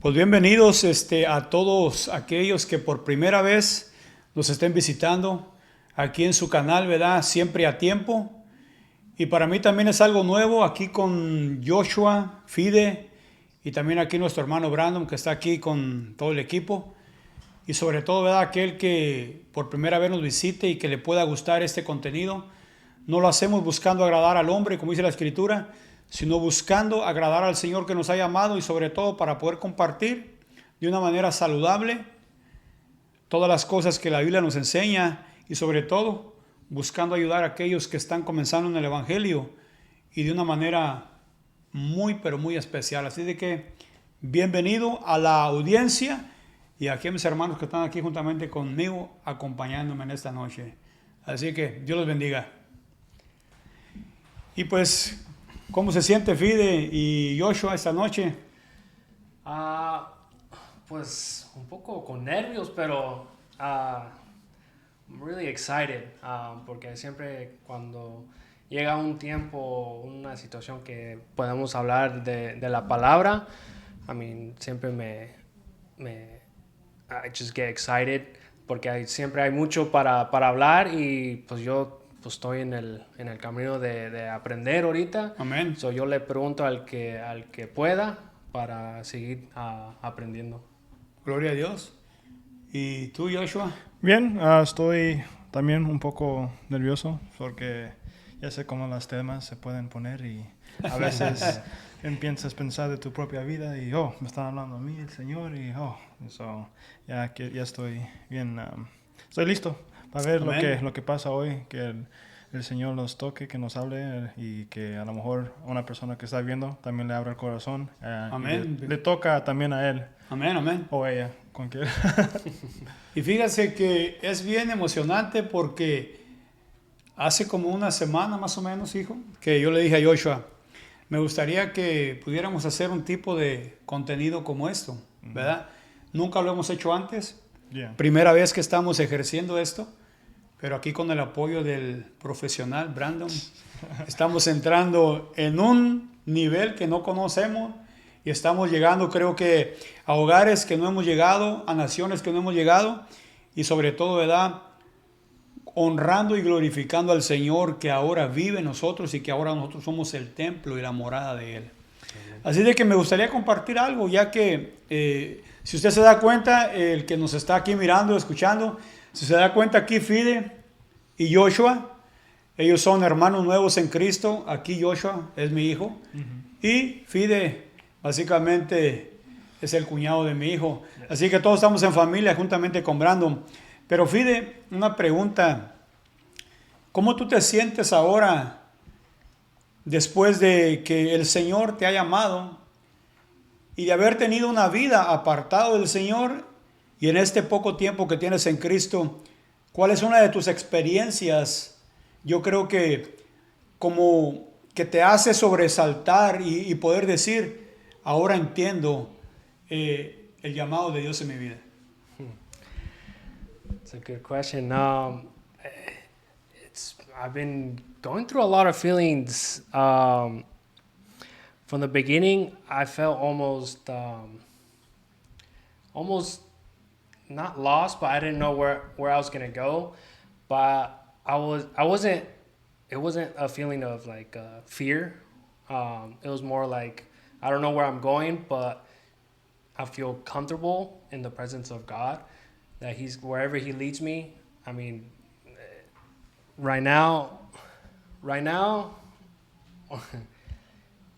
Pues bienvenidos a todos aquellos que por primera vez nos estén visitando aquí en su canal, ¿verdad? Siempre a tiempo. Y para mí también es algo nuevo aquí con Joshua, Fide y también aquí nuestro hermano Brandon que está aquí con todo el equipo. Y sobre todo, ¿verdad? Aquel que por primera vez nos visite y que le pueda gustar este contenido. No lo hacemos buscando agradar al hombre, como dice la Escritura, sino buscando agradar al Señor que nos ha llamado y sobre todo para poder compartir de una manera saludable todas las cosas que la Biblia nos enseña y sobre todo buscando ayudar a aquellos que están comenzando en el Evangelio y de una manera muy pero muy especial. Así de que bienvenido a la audiencia y aquí a mis hermanos que están aquí juntamente conmigo acompañándome en esta noche. Así que Dios los bendiga. Y pues, ¿cómo se siente Fide y Joshua esta noche? Ah, pues un poco con nervios, pero I'm really excited porque siempre cuando llega un tiempo, una situación que podemos hablar de la palabra, siempre I just get excited porque siempre hay mucho para hablar y pues yo pues estoy en el camino de aprender ahorita. Amén. So yo le pregunto al que pueda para seguir aprendiendo. Gloria a Dios. ¿Y tú, Joshua? Bien, estoy también un poco nervioso porque ya sé cómo los temas se pueden poner y a veces empiezas a pensar de tu propia vida y, me están hablando a mí el Señor y, ya estoy bien, estoy listo para ver lo que pasa hoy, que el Señor nos toque, que nos hable y que a lo mejor una persona que está viendo también le abra el corazón. Amén. Le toca también a él. Amén, amén. O ella, cualquiera. Y fíjate que es bien emocionante porque hace como una semana más o menos, hijo, que yo le dije a Joshua, me gustaría que pudiéramos hacer un tipo de contenido como esto, ¿verdad? Nunca lo hemos hecho antes. Yeah. Primera vez que estamos ejerciendo esto, pero aquí con el apoyo del profesional Brandon, estamos entrando en un nivel que no conocemos y estamos llegando, creo que, a hogares que no hemos llegado, a naciones que no hemos llegado y sobre todo, ¿verdad? Honrando y glorificando al Señor que ahora vive en nosotros y que ahora nosotros somos el templo y la morada de Él. Así de que me gustaría compartir algo, ya que si usted se da cuenta, el que nos está aquí mirando, escuchando, si se da cuenta aquí Fide y Joshua, ellos son hermanos nuevos en Cristo. Aquí Joshua es mi hijo y Fide básicamente es el cuñado de mi hijo. Así que todos estamos en familia juntamente con Brandon. Pero Fide, una pregunta. ¿Cómo tú te sientes ahora después de que el Señor te ha llamado y de haber tenido una vida apartado del Señor y en este poco tiempo que tienes en Cristo? ¿Cuál es una de tus experiencias? Yo creo que como que te hace sobresaltar y poder decir, ahora entiendo el llamado de Dios en mi vida. It's a good question. I've been going through a lot of feelings. From the beginning, I felt almost not lost, but I didn't know where I was gonna go. But I wasn't. It wasn't a feeling of like fear. It was more like I don't know where I'm going, but I feel comfortable in the presence of God. That He's wherever He leads me. I mean, right now,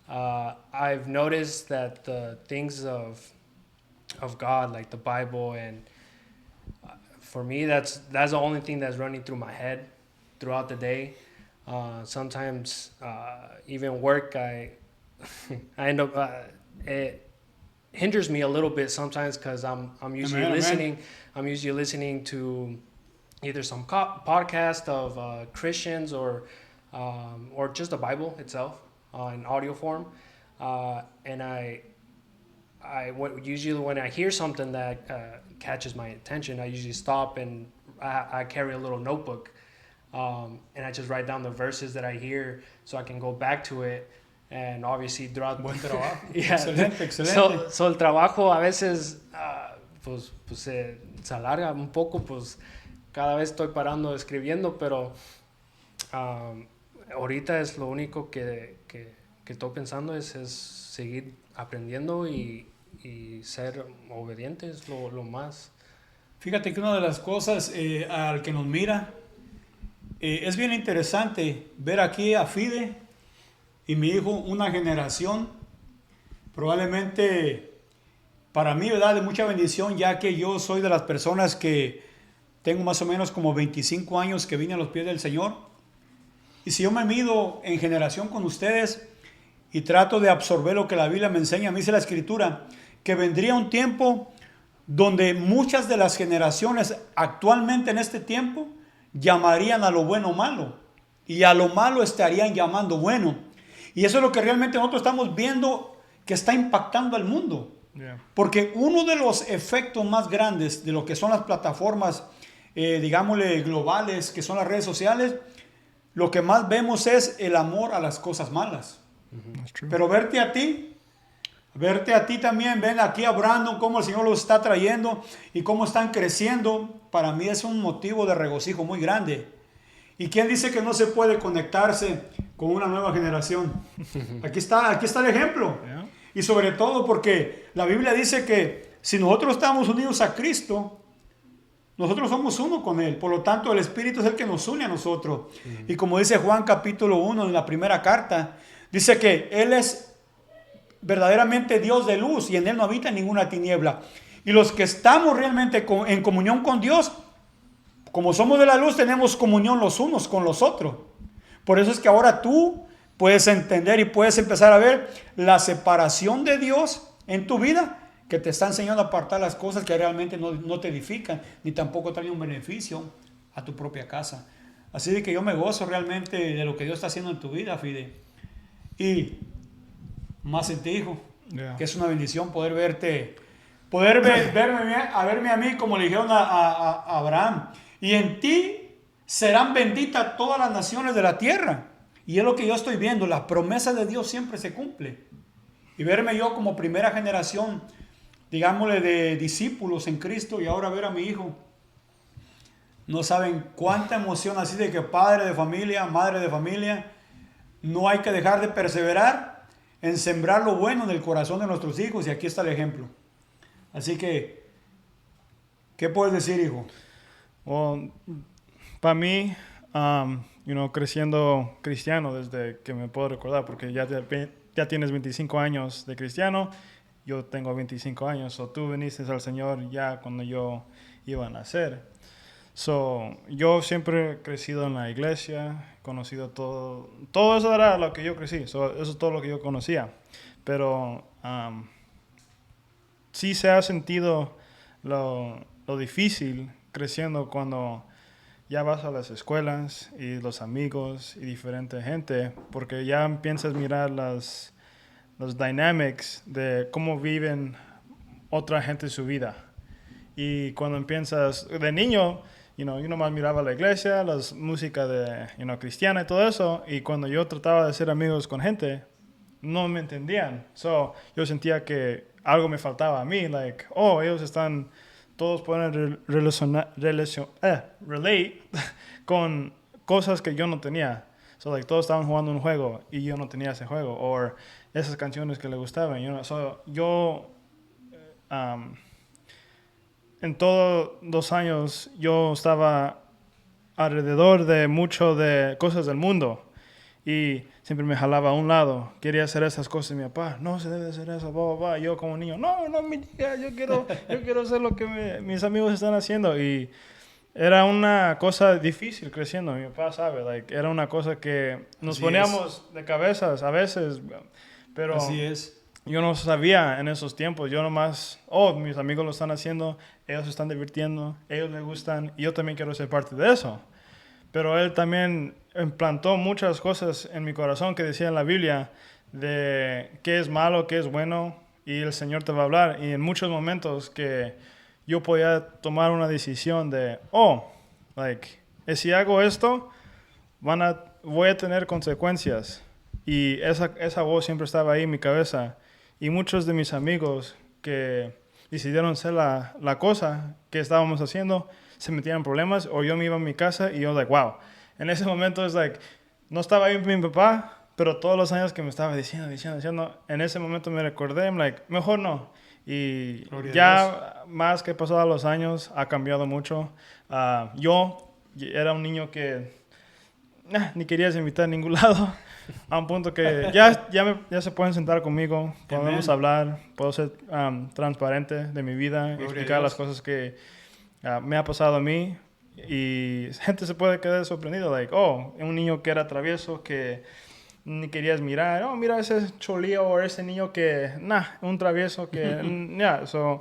I've noticed that the things of God, like the Bible, and for me, that's the only thing that's running through my head throughout the day. Sometimes, even work, I end up it hinders me a little bit sometimes because I'm usually listening. I'm usually listening to either some podcast of Christians or just the Bible itself in audio form, and usually when I hear something that catches my attention, I usually stop and I carry a little notebook, and I just write down the verses that I hear so I can go back to it And obviously throughout Buen trabajo. Yeah. Excelente, excelente. So el trabajo a veces pues se alarga un poco, pues cada vez estoy parando escribiendo, pero ahorita es lo único que estoy pensando es seguir aprendiendo y ser obedientes lo más. Fíjate que una de las cosas al que nos mira, es bien interesante ver aquí a Fide y mi hijo, una generación, probablemente para mí, ¿verdad?, de mucha bendición, ya que yo soy de las personas que tengo más o menos como 25 años que vine a los pies del Señor. Y si yo me mido en generación con ustedes y trato de absorber lo que la Biblia me enseña, me dice la Escritura, que vendría un tiempo donde muchas de las generaciones actualmente en este tiempo llamarían a lo bueno malo y a lo malo estarían llamando bueno. Y eso es lo que realmente nosotros estamos viendo que está impactando al mundo. Yeah. Porque uno de los efectos más grandes de lo que son las plataformas, digámosle, globales, que son las redes sociales, lo que más vemos es el amor a las cosas malas. That's true. Pero verte a ti también, ven aquí a Brandon, cómo el Señor los está trayendo y cómo están creciendo, para mí es un motivo de regocijo muy grande. ¿Y quién dice que no se puede conectarse con una nueva generación? Aquí está el ejemplo. Yeah. Y sobre todo porque la Biblia dice que si nosotros estamos unidos a Cristo, nosotros somos uno con Él. Por lo tanto, el Espíritu es el que nos une a nosotros. Y como dice Juan capítulo 1 en la primera carta, dice que Él es verdaderamente Dios de luz y en Él no habita ninguna tiniebla. Y los que estamos realmente en comunión con Dios, como somos de la luz, tenemos comunión los unos con los otros. Por eso es que ahora tú puedes entender y puedes empezar a ver la separación de Dios en tu vida, que te está enseñando a apartar las cosas que realmente no te edifican, ni tampoco traen un beneficio a tu propia casa. Así de que yo me gozo realmente de lo que Dios está haciendo en tu vida, Fide. Y más en ti, hijo, Yeah. que es una bendición poder verte, verme a mí, como le dijeron a Abraham. Y en ti serán benditas todas las naciones de la tierra. Y es lo que yo estoy viendo, la promesa de Dios siempre se cumple. Y verme yo como primera generación, digámosle, de discípulos en Cristo, y ahora ver a mi hijo. No saben cuánta emoción, así de que padre de familia, madre de familia, no hay que dejar de perseverar en sembrar lo bueno en el corazón de nuestros hijos, y aquí está el ejemplo. Así que, ¿qué puedes decir, hijo? Well, para mí, creciendo cristiano desde que me puedo recordar, porque ya tienes 25 años de cristiano, yo tengo 25 años, o tú viniste al Señor ya cuando yo iba a nacer. So, yo siempre he crecido en la iglesia, conocido todo eso era lo que yo crecí, eso es todo lo que yo conocía. Pero sí se ha sentido lo difícil creciendo cuando ya vas a las escuelas y los amigos y diferente gente, porque ya empiezas a mirar los dynamics de cómo viven otra gente su vida. Y cuando empiezas de niño, yo nomás miraba la iglesia, las música de cristiana y todo eso, y cuando yo trataba de ser amigos con gente, no me entendían. So, yo sentía que algo me faltaba a mí, ellos están, todos pueden relate con cosas que yo no tenía. So, todos estaban jugando un juego y yo no tenía ese juego, o esas canciones que le gustaban. En todos los años yo estaba alrededor de mucho de cosas del mundo y siempre me jalaba a un lado. Quería hacer esas cosas y mi papá, no se debe hacer eso, blah, blah, blah. Y yo como niño, no me digas, yo quiero hacer lo que mis amigos están haciendo. Y era una cosa difícil creciendo, mi papá sabe, era una cosa que nos Así poníamos de cabezas a veces, pero Así es. yo no sabía en esos tiempos, yo nomás, mis amigos lo están haciendo, ellos se están divirtiendo, ellos les gustan, y yo también quiero ser parte de eso. Pero él también implantó muchas cosas en mi corazón que decía en la Biblia de qué es malo, qué es bueno, y el Señor te va a hablar. Y en muchos momentos que yo podía tomar una decisión de, si hago esto, voy a tener consecuencias. Y esa voz siempre estaba ahí en mi cabeza. Y muchos de mis amigos que decidieron hacer la cosa que estábamos haciendo, se metían en problemas, o yo me iba a mi casa y yo, like, wow. En ese momento es like, no estaba ahí mi papá, pero todos los años que me estaba diciendo, en ese momento me recordé, I'm like, mejor no. Y Gloria a ya más que pasados los años, ha cambiado mucho. Yo era un niño que ni querías invitar a ningún lado, a un punto que ya se pueden sentar conmigo, podemos hablar, puedo ser transparente de mi vida, explicar las cosas que me ha pasado a mí, y gente se puede quedar sorprendido, like, oh, un niño que era travieso, que ni querías mirar, oh, mira ese cholío o ese niño que, un travieso que, so,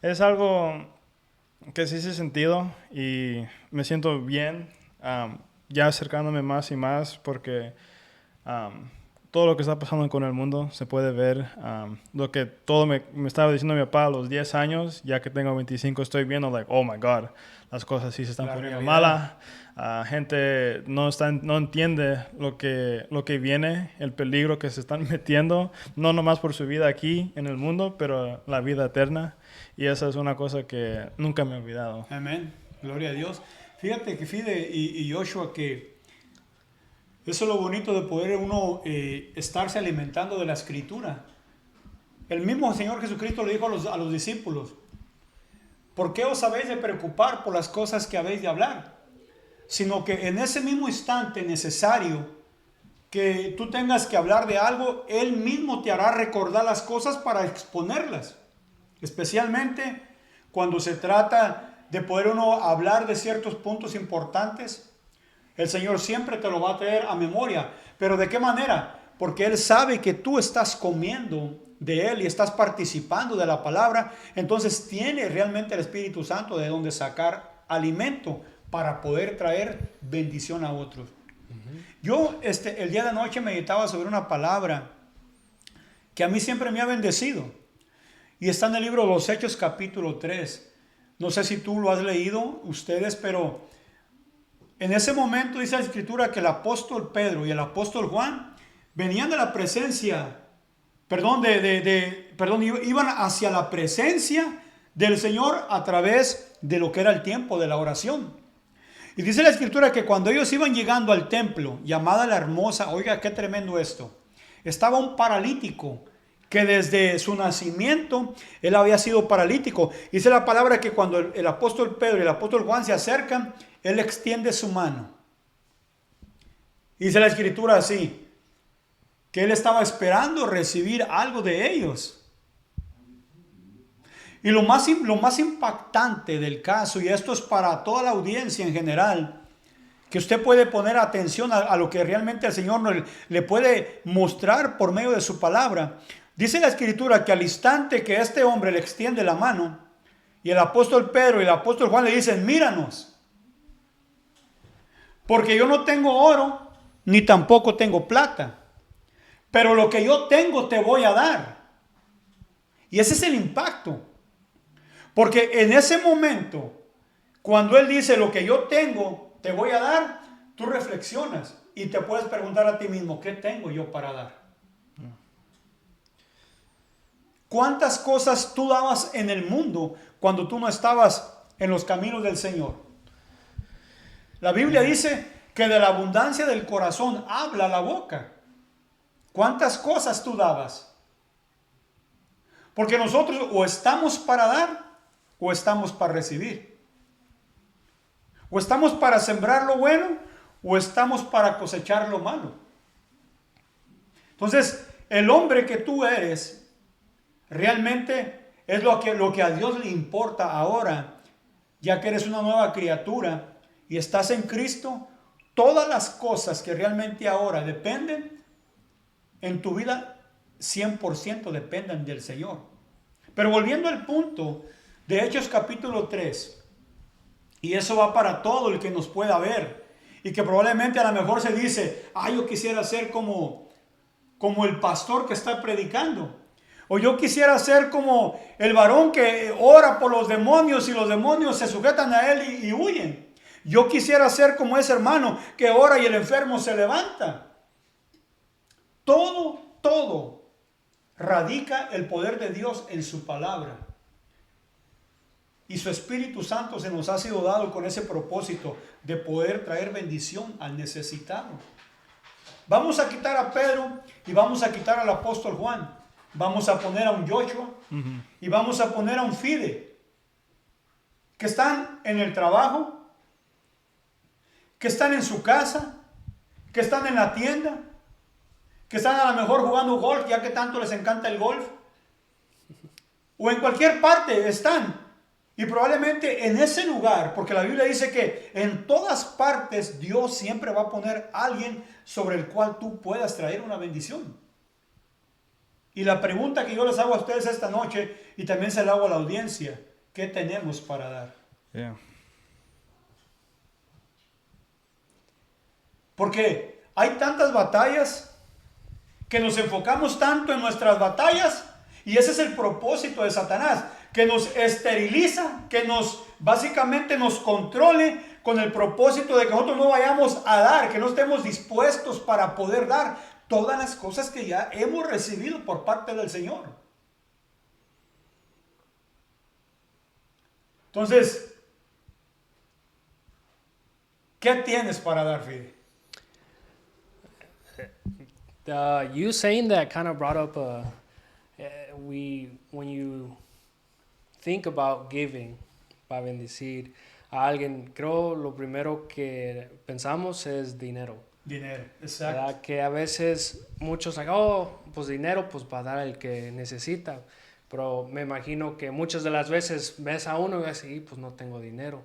es algo que sí se ha sentido y me siento bien, ya acercándome más y más porque todo lo que está pasando con el mundo se puede ver. Lo que todo me estaba diciendo mi papá a los 10 años, ya que tengo 25, estoy viendo, like, oh my God, las cosas sí se están poniendo malas. Gente no entiende lo que viene, el peligro que se están metiendo, no nomás por su vida aquí en el mundo, pero la vida eterna. Y esa es una cosa que nunca me he olvidado. Amén. Gloria a Dios. Fíjate que Fide y Joshua, que eso es lo bonito de poder uno estarse alimentando de la Escritura. El mismo Señor Jesucristo le dijo a los discípulos, ¿por qué os habéis de preocupar por las cosas que habéis de hablar? Sino que en ese mismo instante necesario que tú tengas que hablar de algo, Él mismo te hará recordar las cosas para exponerlas. Especialmente cuando se trata de poder uno hablar de ciertos puntos importantes. El Señor siempre te lo va a traer a memoria. ¿Pero de qué manera? Porque Él sabe que tú estás comiendo de Él y estás participando de la palabra. Entonces tiene realmente el Espíritu Santo de donde sacar alimento para poder traer bendición a otros. Yo el día de anoche meditaba sobre una palabra que a mí siempre me ha bendecido. Y está en el libro de los Hechos capítulo 3. No sé si tú lo has leído, ustedes, pero en ese momento dice la Escritura que el apóstol Pedro y el apóstol Juan venían de la presencia, iban hacia la presencia del Señor a través de lo que era el tiempo de la oración. Y dice la Escritura que cuando ellos iban llegando al templo, llamada la Hermosa, oiga, qué tremendo esto, estaba un paralítico que desde su nacimiento él había sido paralítico. Dice la palabra que cuando el apóstol Pedro y el apóstol Juan se acercan, él extiende su mano. Dice la Escritura así, que él estaba esperando recibir algo de ellos. Y lo más impactante del caso, y esto es para toda la audiencia en general, que usted puede poner atención a lo que realmente el Señor le puede mostrar por medio de su palabra. Dice la Escritura que al instante que este hombre le extiende la mano, y el apóstol Pedro y el apóstol Juan le dicen, míranos, porque yo no tengo oro, ni tampoco tengo plata, pero lo que yo tengo te voy a dar. Y ese es el impacto. Porque en ese momento, cuando Él dice lo que yo tengo te voy a dar, tú reflexionas y te puedes preguntar a ti mismo, ¿qué tengo yo para dar? ¿Cuántas cosas tú dabas en el mundo cuando tú no estabas en los caminos del Señor? La Biblia dice que de la abundancia del corazón habla la boca. ¿Cuántas cosas tú dabas? Porque nosotros o estamos para dar o estamos para recibir. O estamos para sembrar lo bueno o estamos para cosechar lo malo. Entonces, el hombre que tú eres realmente es lo que a Dios le importa ahora, ya que eres una nueva criatura y estás en Cristo. Todas las cosas que realmente ahora dependen en tu vida, 100% dependen del Señor. Pero volviendo al punto de Hechos capítulo 3, y eso va para todo el que nos pueda ver, y que probablemente a lo mejor se dice, yo quisiera ser como el pastor que está predicando, o yo quisiera ser como el varón que ora por los demonios y los demonios se sujetan a él y huyen. Yo quisiera ser como ese hermano que ora y el enfermo se levanta. Todo radica el poder de Dios en su palabra. Y su Espíritu Santo se nos ha sido dado con ese propósito de poder traer bendición al necesitado. Vamos a quitar a Pedro y vamos a quitar al apóstol Juan. Vamos a poner a un Joshua y vamos a poner a un Fide, que están en el trabajo, que están en su casa, que están en la tienda, que están a lo mejor jugando golf, ya que tanto les encanta el golf, o en cualquier parte están. Y probablemente en ese lugar, porque la Biblia dice que en todas partes Dios siempre va a poner a alguien sobre el cual tú puedas traer una bendición. Y la pregunta que yo les hago a ustedes esta noche, y también se la hago a la audiencia, ¿qué tenemos para dar? Yeah. Porque hay tantas batallas que nos enfocamos tanto en nuestras batallas, y ese es el propósito de Satanás, que nos esteriliza, que básicamente nos controle con el propósito de que nosotros no vayamos a dar, que no estemos dispuestos para poder dar todas las cosas que ya hemos recibido por parte del Señor. Entonces, ¿qué tienes para dar, Fide? You saying that kind of brought up when you think about giving, para bendecir a alguien, creo lo primero que pensamos es dinero. Dinero, exacto. ¿Verdad? Que a veces muchos pues dinero pues para dar al que necesita, pero me imagino que muchas de las veces ves a uno y ves, pues no tengo dinero,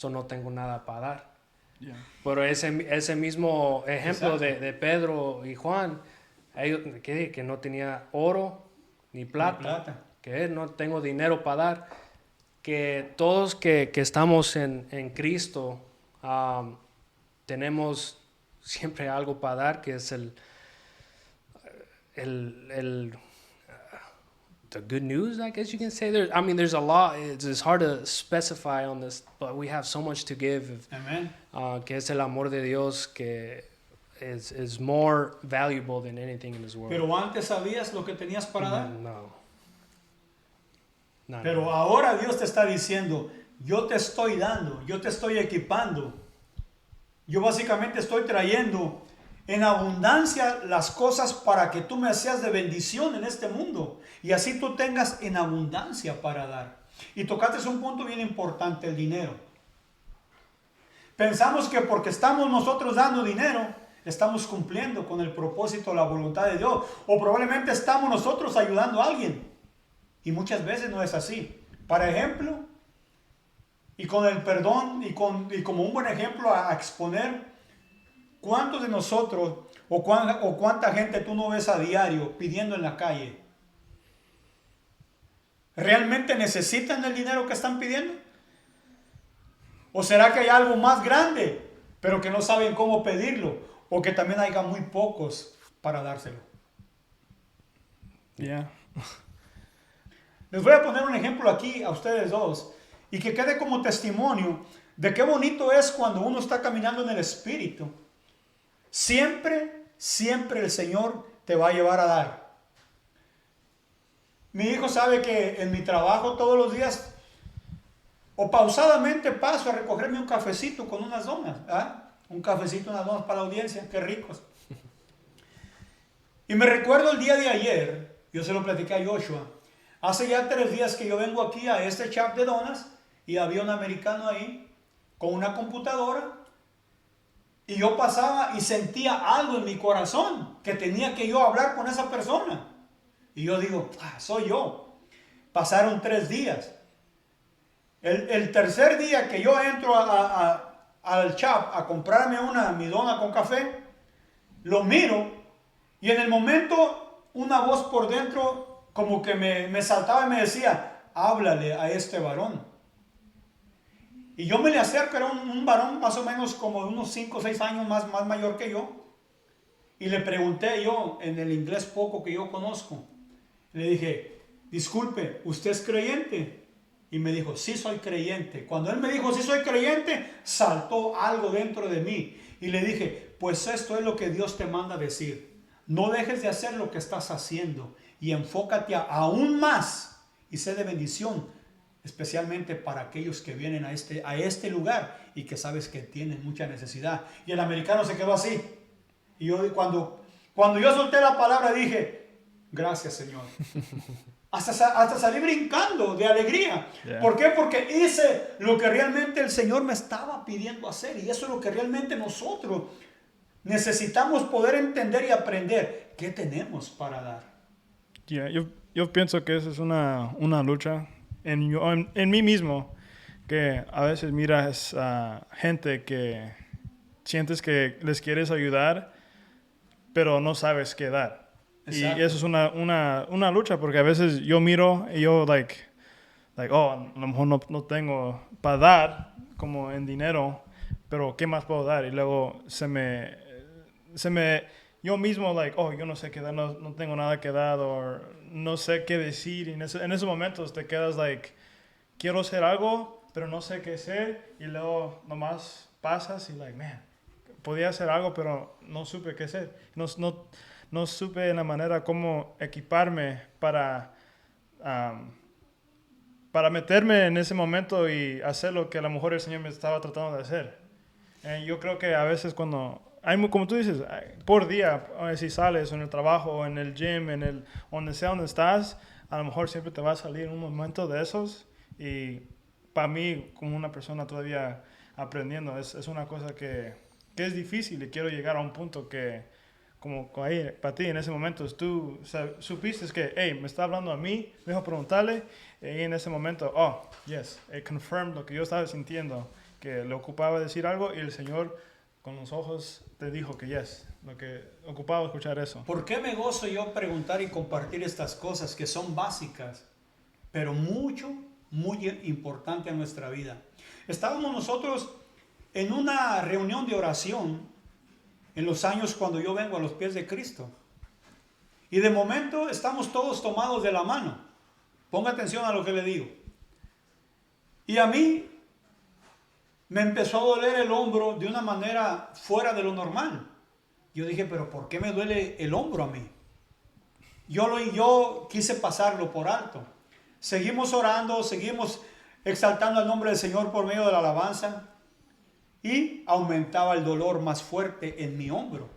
no tengo nada para dar. Yeah. Pero ese mismo ejemplo de Pedro y Juan, ellos que no tenía oro ni plata, que no tengo dinero para dar, que todos que estamos en Cristo tenemos siempre algo para dar, que es the good news, I guess you can say. There's a lot. It's hard to specify on this, but we have so much to give. Amén. Que es el amor de Dios, que is more valuable than anything in this world. Pero antes sabías lo que tenías para dar. No. Pero ahora Dios te está diciendo, yo te estoy dando, yo te estoy equipando. Yo básicamente estoy trayendo en abundancia las cosas para que tú me seas de bendición en este mundo. Y así tú tengas en abundancia para dar. Y tocaste un punto bien importante, el dinero. Pensamos que porque estamos nosotros dando dinero, estamos cumpliendo con el propósito, la voluntad de Dios. O probablemente estamos nosotros ayudando a alguien. Y muchas veces no es así. Para ejemplo, y con el perdón, y como un buen ejemplo a exponer, ¿cuántos de nosotros o cuánta gente tú no ves a diario pidiendo en la calle? ¿Realmente necesitan el dinero que están pidiendo? ¿O será que hay algo más grande, pero que no saben cómo pedirlo? ¿O que también haya muy pocos para dárselo? Yeah. Les voy a poner un ejemplo aquí a ustedes dos y que quede como testimonio de qué bonito es cuando uno está caminando en el Espíritu. Siempre el Señor te va a llevar a dar. Mi hijo sabe que en mi trabajo todos los días o pausadamente paso a recogerme un cafecito con unas donas. Un cafecito, unas donas para la audiencia, qué ricos. Y me recuerdo el día de ayer, yo se lo platiqué a Joshua. Hace ya 3 días que yo vengo aquí a este shop de donas y había un americano ahí con una computadora y yo pasaba y sentía algo en mi corazón que tenía que yo hablar con esa persona. Y yo digo, soy yo. Pasaron 3 días. El tercer día que yo entro al shop a comprarme mi dona con café, lo miro y en el momento una voz por dentro como que me saltaba y me decía, háblale a este varón. Y yo me le acerco, era un varón más o menos como de unos 5 o 6 años más mayor que yo. Y le pregunté yo, en el inglés poco que yo conozco, le dije, disculpe, ¿usted es creyente? Y me dijo, sí soy creyente. Cuando él me dijo, sí soy creyente, saltó algo dentro de mí. Y le dije, pues esto es lo que Dios te manda decir. No dejes de hacer lo que estás haciendo y enfócate aún más y sé de bendición, especialmente para aquellos que vienen a este lugar y que sabes que tienen mucha necesidad. Y el americano se quedó así. Y yo cuando yo solté la palabra dije, gracias Señor. Hasta salí brincando de alegría. Yeah. ¿Por qué? Porque hice lo que realmente el Señor me estaba pidiendo hacer. Y eso es lo que realmente nosotros necesitamos poder entender y aprender. ¿Qué tenemos para dar? Yeah, yo pienso que esa es una lucha en mí mismo, que a veces miras a gente que sientes que les quieres ayudar, pero no sabes qué dar. Exacto. Y eso es una lucha, porque a veces yo miro y yo oh, a lo mejor no tengo para dar como en dinero, pero ¿qué más puedo dar? Y luego yo mismo oh, yo no sé qué dar, no tengo nada que dar, o no sé qué decir. Y en esos momentos te quedas quiero hacer algo, pero no sé qué hacer. Y luego nomás pasas y man, podía hacer algo, pero no supe qué hacer. No supe la manera cómo equiparme para meterme en ese momento y hacer lo que a lo mejor el Señor me estaba tratando de hacer. Yo creo que a veces como tú dices, por día, si sales en el trabajo, o en el gym, donde sea donde estás, a lo mejor siempre te va a salir un momento de esos. Y para mí, como una persona todavía aprendiendo, es una cosa que es difícil, y quiero llegar a un punto que, como ahí, para ti en ese momento, tú supiste que, hey, me está hablando a mí, dejo preguntarle, y en ese momento, oh, yes, it confirmed lo que yo estaba sintiendo, que le ocupaba decir algo, y el Señor con los ojos te dijo que yes, lo que ocupaba escuchar eso. ¿Por qué me gozo yo preguntar y compartir estas cosas que son básicas, pero muy importante en nuestra vida? Estábamos nosotros en una reunión de oración en los años cuando yo vengo a los pies de Cristo. Y de momento estamos todos tomados de la mano. Ponga atención a lo que le digo. Y a mí me empezó a doler el hombro de una manera fuera de lo normal. Yo dije, pero ¿por qué me duele el hombro a mí? Yo quise pasarlo por alto. Seguimos orando, seguimos exaltando el nombre del Señor por medio de la alabanza. Y aumentaba el dolor más fuerte en mi hombro.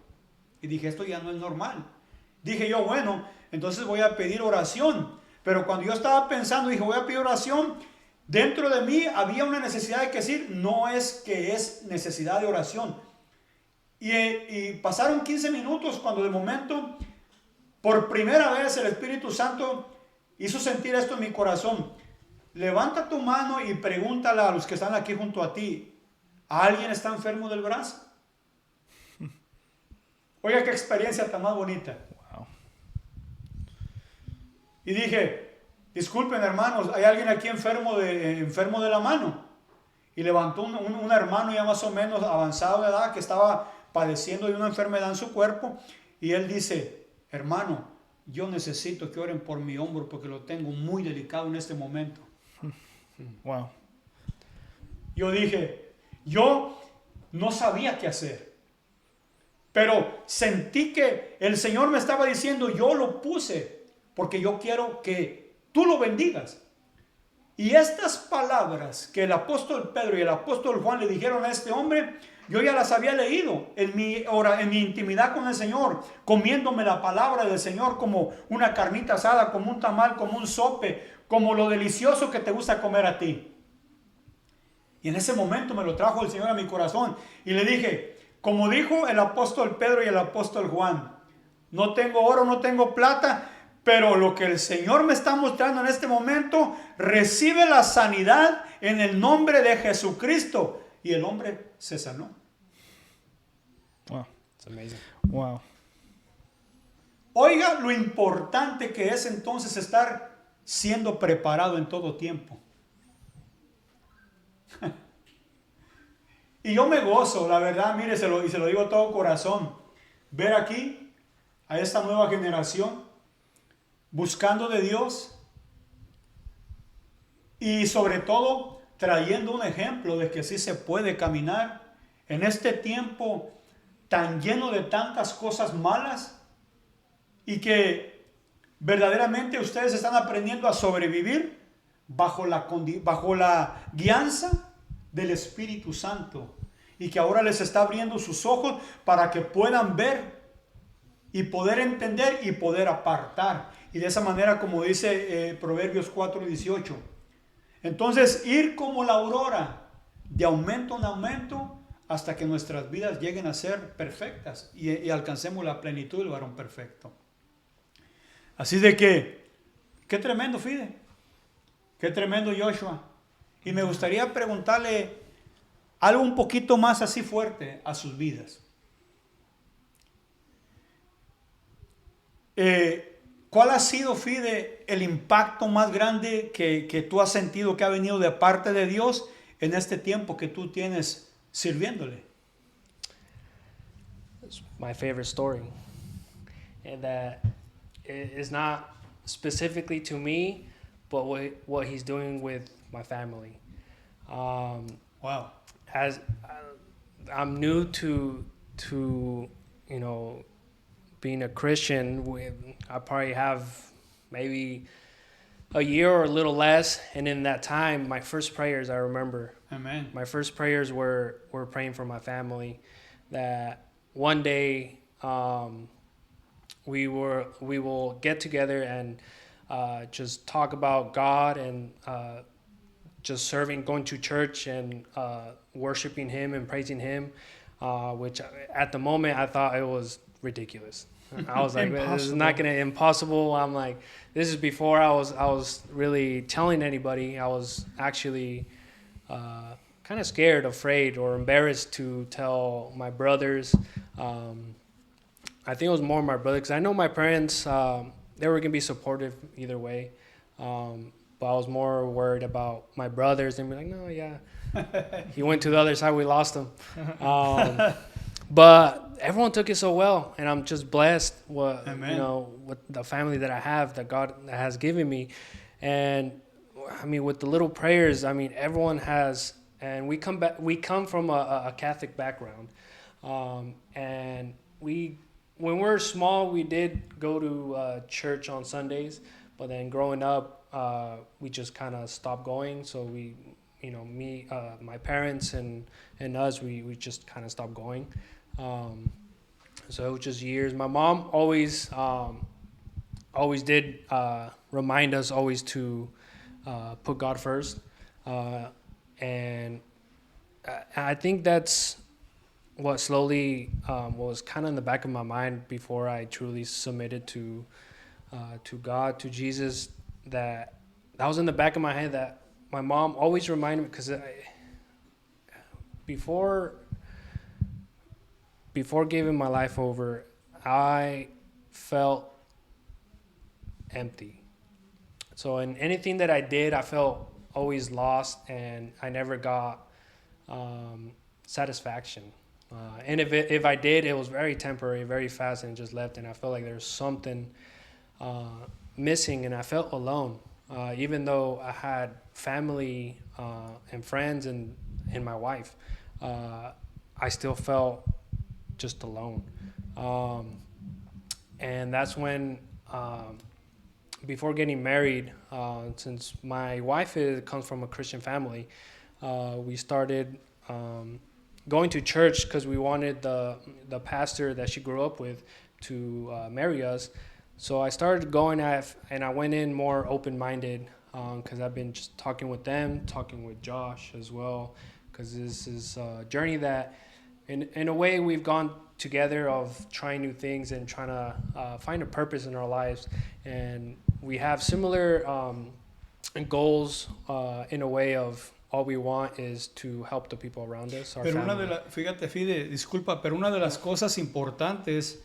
Y dije, esto ya no es normal. Dije yo, bueno, entonces voy a pedir oración. Pero cuando yo estaba pensando, dije, voy a pedir oración, dentro de mí había una necesidad de decir, no es que es necesidad de oración. Y pasaron 15 minutos cuando de momento, por primera vez, el Espíritu Santo hizo sentir esto en mi corazón. Levanta tu mano y pregúntale a los que están aquí junto a ti, ¿alguien está enfermo del brazo? Oiga, qué experiencia tan más bonita. Wow. Y dije, disculpen hermanos, ¿hay alguien aquí enfermo de la mano? Y levantó un hermano ya más o menos avanzado de edad que estaba padeciendo de una enfermedad en su cuerpo. Y él dice, hermano, yo necesito que oren por mi hombro porque lo tengo muy delicado en este momento. Wow. Yo dije, yo no sabía qué hacer, pero sentí que el Señor me estaba diciendo, yo lo puse porque yo quiero que tú lo bendigas. Y estas palabras que el apóstol Pedro y el apóstol Juan le dijeron a este hombre, yo ya las había leído en mi intimidad con el Señor, comiéndome la palabra del Señor como una carnita asada, como un tamal, como un sope, como lo delicioso que te gusta comer a ti. Y en ese momento me lo trajo el Señor a mi corazón y le dije, como dijo el apóstol Pedro y el apóstol Juan, no tengo oro, no tengo plata, pero lo que el Señor me está mostrando en este momento, recibe la sanidad en el nombre de Jesucristo. Y el hombre se sanó. Wow. It's amazing. Wow. Oiga lo importante que es entonces estar siendo preparado en todo tiempo. Y yo me gozo, la verdad, mire, se lo digo de todo corazón, ver aquí a esta nueva generación buscando de Dios y sobre todo trayendo un ejemplo de que sí se puede caminar en este tiempo tan lleno de tantas cosas malas. y que verdaderamente ustedes están aprendiendo a sobrevivir bajo la guianza del Espíritu Santo, y que ahora les está abriendo sus ojos para que puedan ver y poder entender y poder apartar. Y de esa manera, como dice Proverbios 4:18, entonces ir como la aurora, de aumento en aumento, hasta que nuestras vidas lleguen a ser perfectas y alcancemos la plenitud del varón perfecto. Así de que, qué tremendo, Fide, qué tremendo, Joshua. Y me gustaría preguntarle algo un poquito más así fuerte a sus vidas. ¿Cuál ha sido, Fide, el impacto más grande que tú has sentido que ha venido de parte de Dios en este tiempo que tú tienes sirviéndole? It's my favorite story. And that it is not specifically to me, but what he's doing with my family. Wow. As I'm new to you know, being a Christian, I probably have maybe a year or a little less, and in that time, my first prayers, I remember, Amen. my first prayers were praying for my family, that one day we will get together and just talk about God and just serving, going to church and worshiping Him and praising Him, which at the moment I thought it was ridiculous. I was like, this is not gonna impossible. I'm like, this is before I was really telling anybody. I was actually kind of scared, afraid, or embarrassed to tell my brothers. I think it was more my brother, because I know my parents, they were gonna be supportive either way. But I was more worried about my brothers and be like, no, yeah, he went to the other side, we lost him. But everyone took it so well, and I'm just blessed with the family that I have, that God has given me. And I mean, with the little prayers, I mean, everyone has, and we come from a Catholic background, and when we were small, we did go to church on Sundays, but then growing up, we just kind of stopped going. So we, me, my parents and us, we just kind of stopped going. So it was just years. My mom always did remind us always to put God first, and I think that's what slowly was kind of in the back of my mind before I truly submitted to God, to Jesus. That was in the back of my head, that my mom always reminded me, because before giving my life over, I felt empty. So in anything that I did, I felt always lost, and I never got satisfaction. And if I did, it was very temporary, very fast, and just left. And I felt like there was something missing, and I felt alone. Even though I had family and friends and my wife, I still felt just alone. And that's when, before getting married, since my wife comes from a Christian family, we started going to church because we wanted the pastor that she grew up with to marry us. So I started going and I went in more open-minded, because I've been just talking with them, talking with Josh as well, because this is a journey that in a way we've gone together, of trying new things and trying to find a purpose in our lives. And we have similar goals in a way of all we want is to help the people around us, our family. Fíjate, Fide, disculpa, pero una de las cosas importantes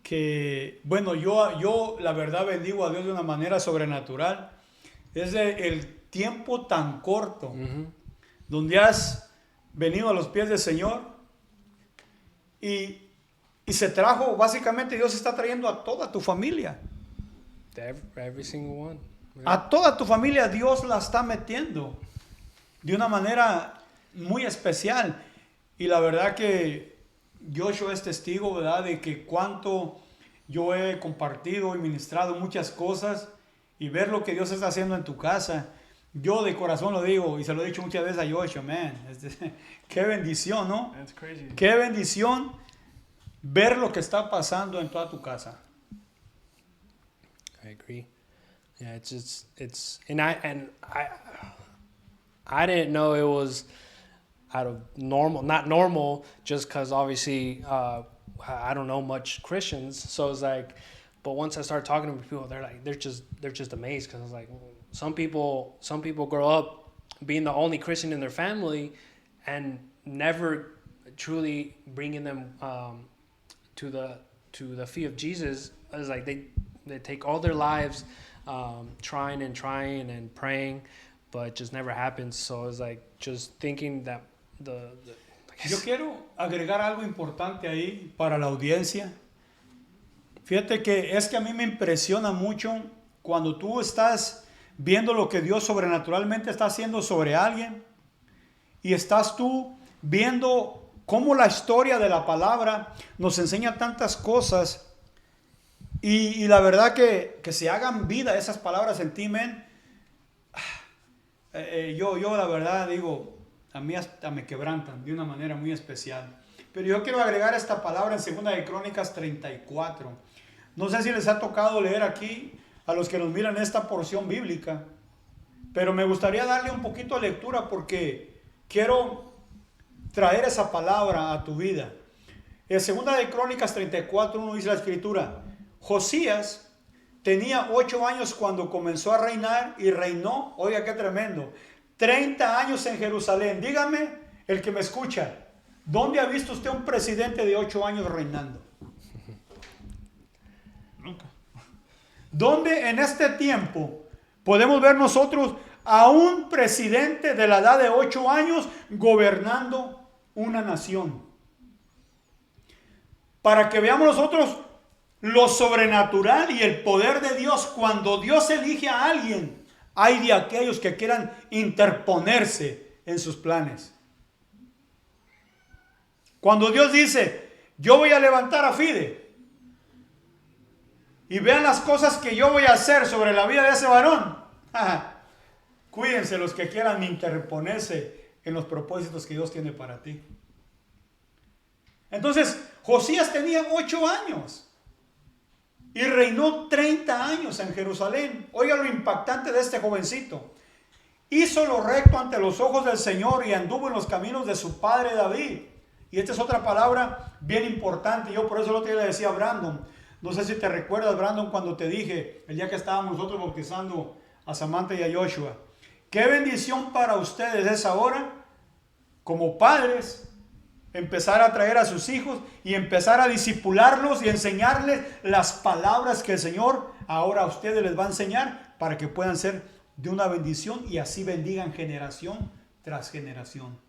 que, bueno, yo la verdad bendigo a Dios de una manera sobrenatural, es el tiempo tan corto donde has venido a los pies del Señor y se trajo, básicamente Dios está trayendo a toda tu familia. Every single one. A toda tu familia Dios la está metiendo de una manera muy especial. Y la verdad que Joshua es testigo, ¿verdad?, de que cuánto yo he compartido y ministrado muchas cosas y ver lo que Dios está haciendo en tu casa. Yo de corazón lo digo y se lo he dicho muchas veces a Joshua, man. Qué bendición, ¿no? That's crazy. Qué bendición ver lo que está pasando en toda tu casa. I agree. Yeah, I didn't know it was out of not normal, just because obviously I don't know much Christians, so it's like, but once I start talking to people, they're just amazed, because it's like some people grow up being the only Christian in their family and never truly bringing them to the feet of Jesus. It's like they take all their lives trying and praying, but it just never happens. So it's like just thinking that Yo quiero agregar algo importante ahí para la audiencia. Fíjate que es que a mí me impresiona mucho cuando tú estás viendo lo que Dios sobrenaturalmente está haciendo sobre alguien y estás tú viendo cómo la historia de la palabra nos enseña tantas cosas y la verdad que se hagan vida esas palabras en ti, men. Yo la verdad digo, a mí hasta me quebrantan de una manera muy especial. Pero yo quiero agregar esta palabra en 2 de Crónicas 34. No sé si les ha tocado leer aquí a los que nos miran esta porción bíblica, pero me gustaría darle un poquito de lectura porque quiero traer esa palabra a tu vida. En 2 de Crónicas 34, 1 dice la escritura: Josías tenía 8 años cuando comenzó a reinar y reinó, oiga qué tremendo, 30 años en Jerusalén. Dígame, el que me escucha, ¿dónde ha visto usted un presidente de 8 años reinando? Nunca. ¿Dónde en este tiempo podemos ver nosotros a un presidente de la edad de 8 años gobernando una nación? Para que veamos nosotros lo sobrenatural y el poder de Dios. Cuando Dios elige a alguien, hay de aquellos que quieran interponerse en sus planes. Cuando Dios dice, yo voy a levantar a Fide, y vean las cosas que yo voy a hacer sobre la vida de ese varón, cuídense los que quieran interponerse en los propósitos que Dios tiene para ti. Entonces, Josías tenía 8 años y reinó 30 años en Jerusalén. Oiga lo impactante de este jovencito. Hizo lo recto ante los ojos del Señor y anduvo en los caminos de su padre David. Y esta es otra palabra bien importante. Yo por eso el otro día le decía a Brandon, no sé si te recuerdas, Brandon, cuando te dije el día que estábamos nosotros bautizando a Samantha y a Joshua, qué bendición para ustedes es ahora, como padres, empezar a traer a sus hijos y empezar a discipularlos y enseñarles las palabras que el Señor ahora a ustedes les va a enseñar para que puedan ser de una bendición y así bendigan generación tras generación.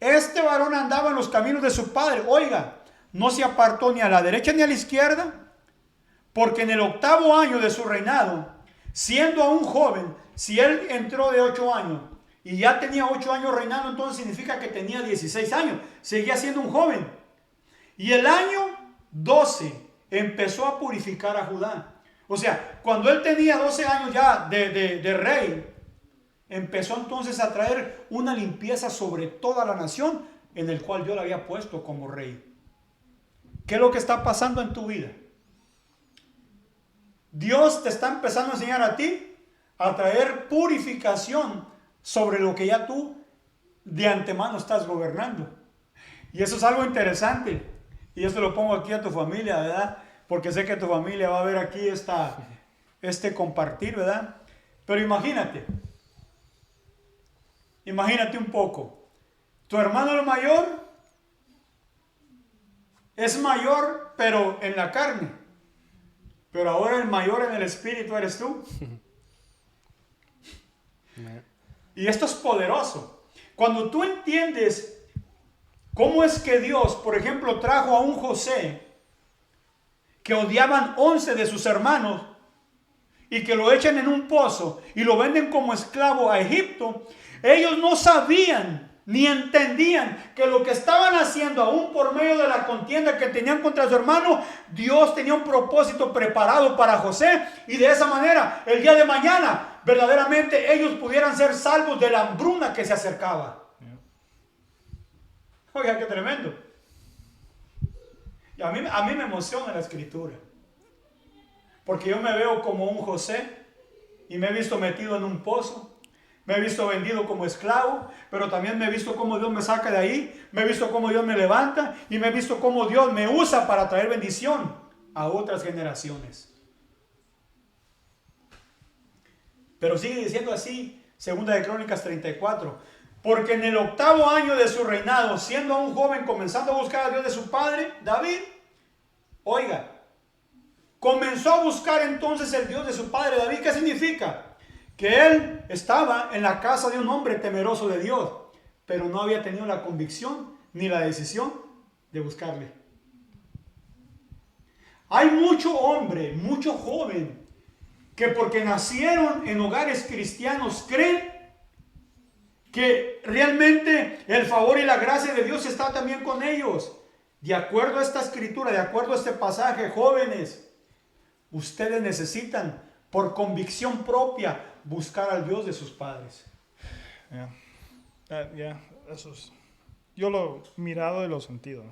Este varón andaba en los caminos de su padre. Oiga, no se apartó ni a la derecha ni a la izquierda, porque en el 8º año de su reinado, siendo aún joven, si él entró de 8 años y ya tenía 8 años reinando, entonces significa que tenía 16 años. Seguía siendo un joven. Y el año 12 empezó a purificar a Judá. O sea, cuando él tenía 12 años ya de rey, empezó entonces a traer una limpieza sobre toda la nación en el cual yo le había puesto como rey. ¿Qué es lo que está pasando en tu vida? Dios te está empezando a enseñar a ti a traer purificación sobre lo que ya tú de antemano estás gobernando. Y eso es algo interesante. Y esto lo pongo aquí a tu familia, ¿verdad? Porque sé que tu familia va a ver aquí este compartir, ¿verdad? Pero imagínate un poco. Tu hermano el mayor es mayor, pero en la carne. Pero ahora el mayor en el espíritu eres tú. Y esto es poderoso. Cuando tú entiendes cómo es que Dios, por ejemplo, trajo a un José que odiaban 11 de sus hermanos y que lo echan en un pozo y lo venden como esclavo a Egipto, ellos no sabían ni entendían que lo que estaban haciendo, aún por medio de la contienda que tenían contra su hermano, Dios tenía un propósito preparado para José, y de esa manera, el día de mañana, verdaderamente ellos pudieran ser salvos de la hambruna que se acercaba. Oiga, qué tremendo. Y a mí me emociona la escritura, porque yo me veo como un José y me he visto metido en un pozo. Me he visto vendido como esclavo, pero también me he visto cómo Dios me saca de ahí. Me he visto cómo Dios me levanta y me he visto cómo Dios me usa para traer bendición a otras generaciones. Pero sigue diciendo así, Segunda de Crónicas 34. Porque en el 8º año de su reinado, siendo aún joven, comenzando a buscar a Dios de su padre, David, oiga, comenzó a buscar entonces el Dios de su padre David. ¿Qué significa? Que él estaba en la casa de un hombre temeroso de Dios, pero no había tenido la convicción ni la decisión de buscarle. Hay mucho hombre, mucho joven, que porque nacieron en hogares cristianos creen que realmente el favor y la gracia de Dios está también con ellos. De acuerdo a esta escritura, de acuerdo a este pasaje, jóvenes, ustedes necesitan por convicción propia buscar al Dios de sus padres. Eso es. Yo lo he mirado y lo he sentido.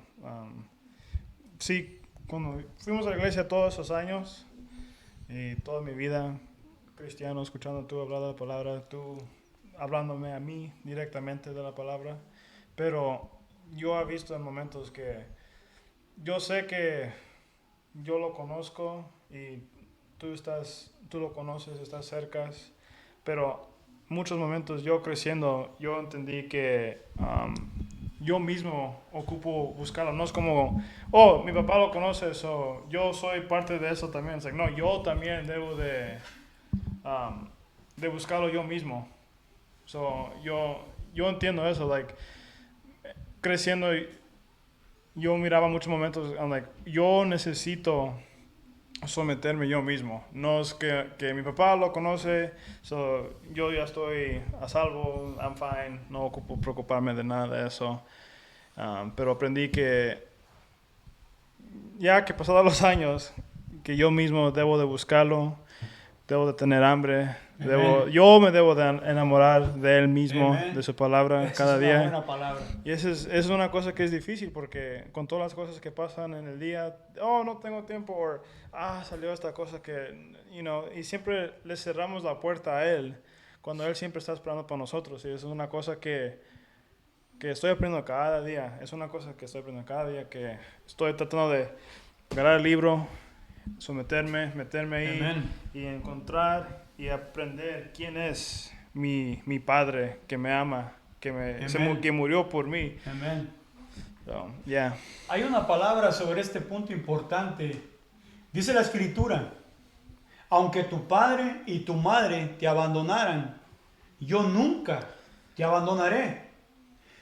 Sí, cuando fuimos a la iglesia todos esos años y toda mi vida cristiano, escuchando tú hablar de la palabra, tú hablándome a mí directamente de la palabra, pero yo he visto en momentos que yo sé que yo lo conozco y tú lo conoces, estás cerca, pero muchos momentos yo creciendo, yo entendí que yo mismo ocupo buscarlo. No es como, oh, mi papá lo conoce, so yo soy parte de eso también. Es like, no, yo también debo de buscarlo yo mismo. So, yo entiendo eso, like, creciendo, yo miraba muchos momentos, I'm like, yo necesito someterme yo mismo. No es que mi papá lo conoce, so yo ya estoy a salvo, I'm fine, no ocupo preocuparme de nada de eso. Pero aprendí que ya que pasados los años, que yo mismo debo de buscarlo, debo de tener hambre, yo me debo de enamorar de Él mismo, Amen. de su palabra Esa cada es una día. buena palabra. Y eso es una cosa que es difícil porque con todas las cosas que pasan en el día, oh, no tengo tiempo, o salió esta cosa que, y siempre le cerramos la puerta a Él cuando Él siempre está esperando por nosotros. Y eso es una cosa que estoy aprendiendo cada día. Es una cosa que estoy aprendiendo cada día, que estoy tratando de agarrar el libro, meterme ahí. Amen. Y encontrar y aprender quién es mi Padre que me ama, que murió por mí. Amén. So, yeah. Hay una palabra sobre este punto importante. Dice la escritura: aunque tu padre y tu madre te abandonaran, yo nunca te abandonaré.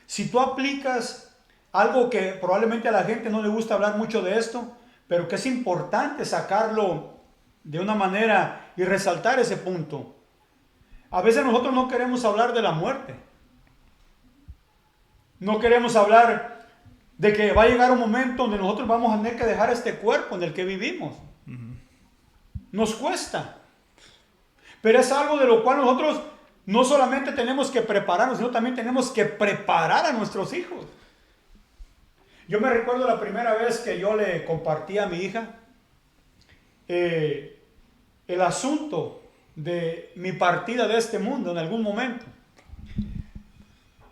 Si tú aplicas algo que probablemente a la gente no le gusta hablar mucho de esto, pero que es importante sacarlo de una manera y resaltar ese punto. A veces nosotros no queremos hablar de la muerte. No queremos hablar de que va a llegar un momento donde nosotros vamos a tener que dejar este cuerpo en el que vivimos. Nos cuesta. Pero es algo de lo cual nosotros no solamente tenemos que prepararnos, sino también tenemos que preparar a nuestros hijos. Yo me recuerdo la primera vez que yo le compartí a mi hija el asunto de mi partida de este mundo en algún momento.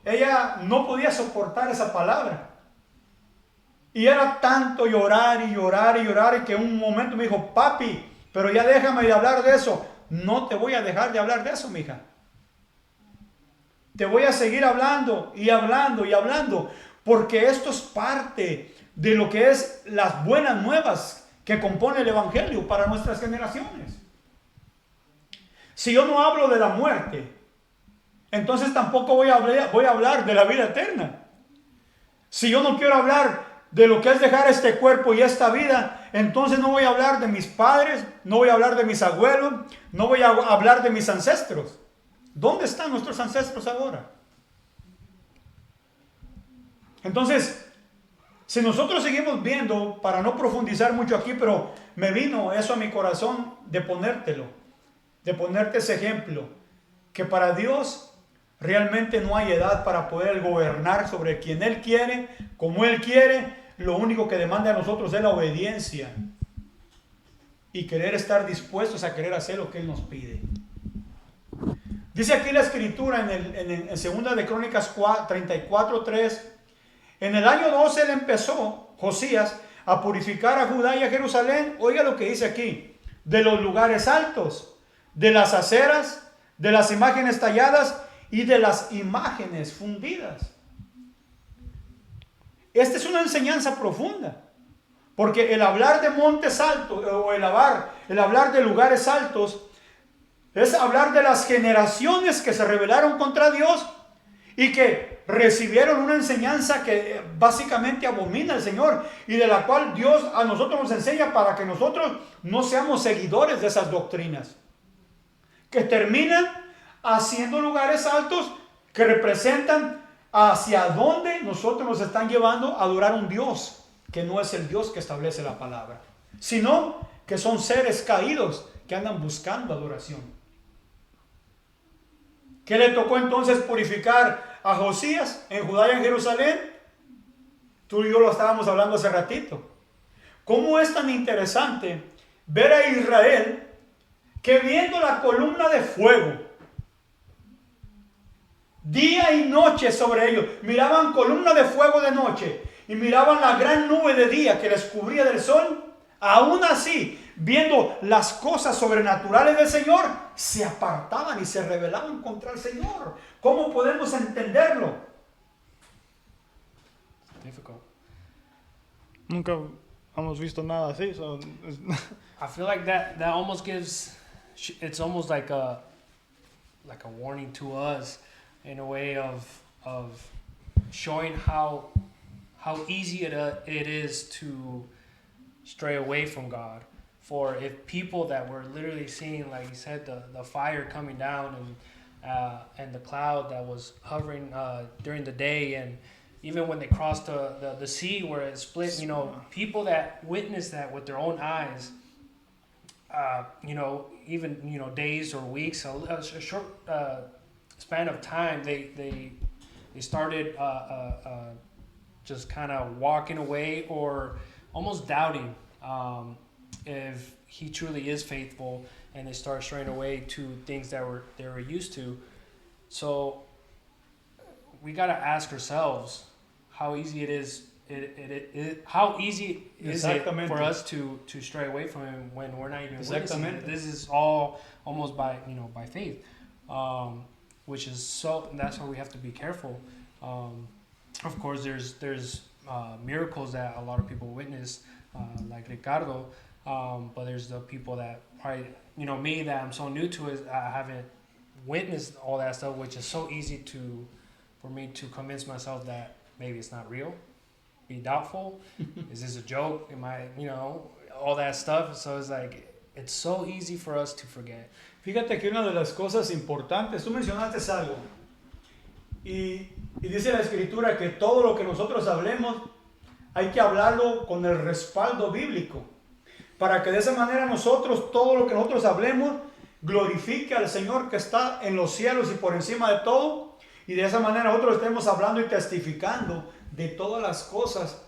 Ella no podía soportar esa palabra. Y era tanto llorar y llorar y llorar, y que en un momento me dijo: papi, pero ya déjame de hablar de eso. No te voy a dejar de hablar de eso, mija. Te voy a seguir hablando y hablando y hablando, porque esto es parte de lo que es las buenas nuevas que compone el Evangelio para nuestras generaciones. Si yo no hablo de la muerte, entonces tampoco voy a hablar de la vida eterna. Si yo no quiero hablar de lo que es dejar este cuerpo y esta vida, entonces no voy a hablar de mis padres, no voy a hablar de mis abuelos, no voy a hablar de mis ancestros. ¿Dónde están nuestros ancestros ahora? Entonces, si nosotros seguimos viendo, para no profundizar mucho aquí, pero me vino eso a mi corazón de ponértelo, de ponerte ese ejemplo, que para Dios realmente no hay edad para poder gobernar sobre quien Él quiere, como Él quiere. Lo único que demanda a nosotros es la obediencia y querer estar dispuestos a querer hacer lo que Él nos pide. Dice aquí la escritura en 2 de Crónicas 34:3, en el año 12 él empezó, Josías, a purificar a Judá y a Jerusalén. Oiga lo que dice aquí: de los lugares altos, de las aceras, de las imágenes talladas y de las imágenes fundidas. Esta es una enseñanza profunda, porque el hablar de montes altos o el hablar de lugares altos es hablar de las generaciones que se rebelaron contra Dios y que recibieron una enseñanza que básicamente abomina al Señor y de la cual Dios a nosotros nos enseña para que nosotros no seamos seguidores de esas doctrinas, que terminan haciendo lugares altos que representan hacia dónde nosotros nos están llevando a adorar a un Dios que no es el Dios que establece la palabra, sino que son seres caídos que andan buscando adoración. ¿Qué le tocó entonces purificar a Josías en Judá y en Jerusalén? Tú y yo lo estábamos hablando hace ratito. ¿Cómo es tan interesante ver a Israel que viendo la columna de fuego día y noche sobre ellos, miraban columna de fuego de noche y miraban la gran nube de día que les cubría del sol, aún así, viendo las cosas sobrenaturales del Señor, se apartaban y se rebelaban contra el Señor? ¿Cómo podemos entenderlo? Difficult. Nunca hemos visto nada así. I feel like that almost gives, it's almost like a warning to us in a way of showing how easy it is to stray away from God. For if people that were literally seeing, like you said, the fire coming down and the cloud that was hovering during the day, and even when they crossed the sea where it split, people that witnessed that with their own eyes, even days or weeks, a short span of time, they started just kind of walking away or almost doubting if he truly is faithful, and they start straying away to things that they were used to. So we got to ask ourselves how easy it is. How easy is it for us to stray away from him when we're not even witnessing it? This is all almost by faith, which is so. That's why we have to be careful. Of course, there's miracles that a lot of people witness, like Ricardo. But there's the people that probably, me, that I'm so new to it, I haven't witnessed all that stuff, which is so easy for me to convince myself that maybe it's not real, be doubtful. Is this a joke? Am I, all that stuff. So it's like, it's so easy for us to forget. Fíjate que una de las cosas importantes, tú mencionaste algo, y dice la Escritura que todo lo que nosotros hablemos hay que hablarlo con el respaldo bíblico, para que de esa manera nosotros, todo lo que nosotros hablemos, glorifique al Señor que está en los cielos y por encima de todo, y de esa manera nosotros estemos hablando y testificando de todas las cosas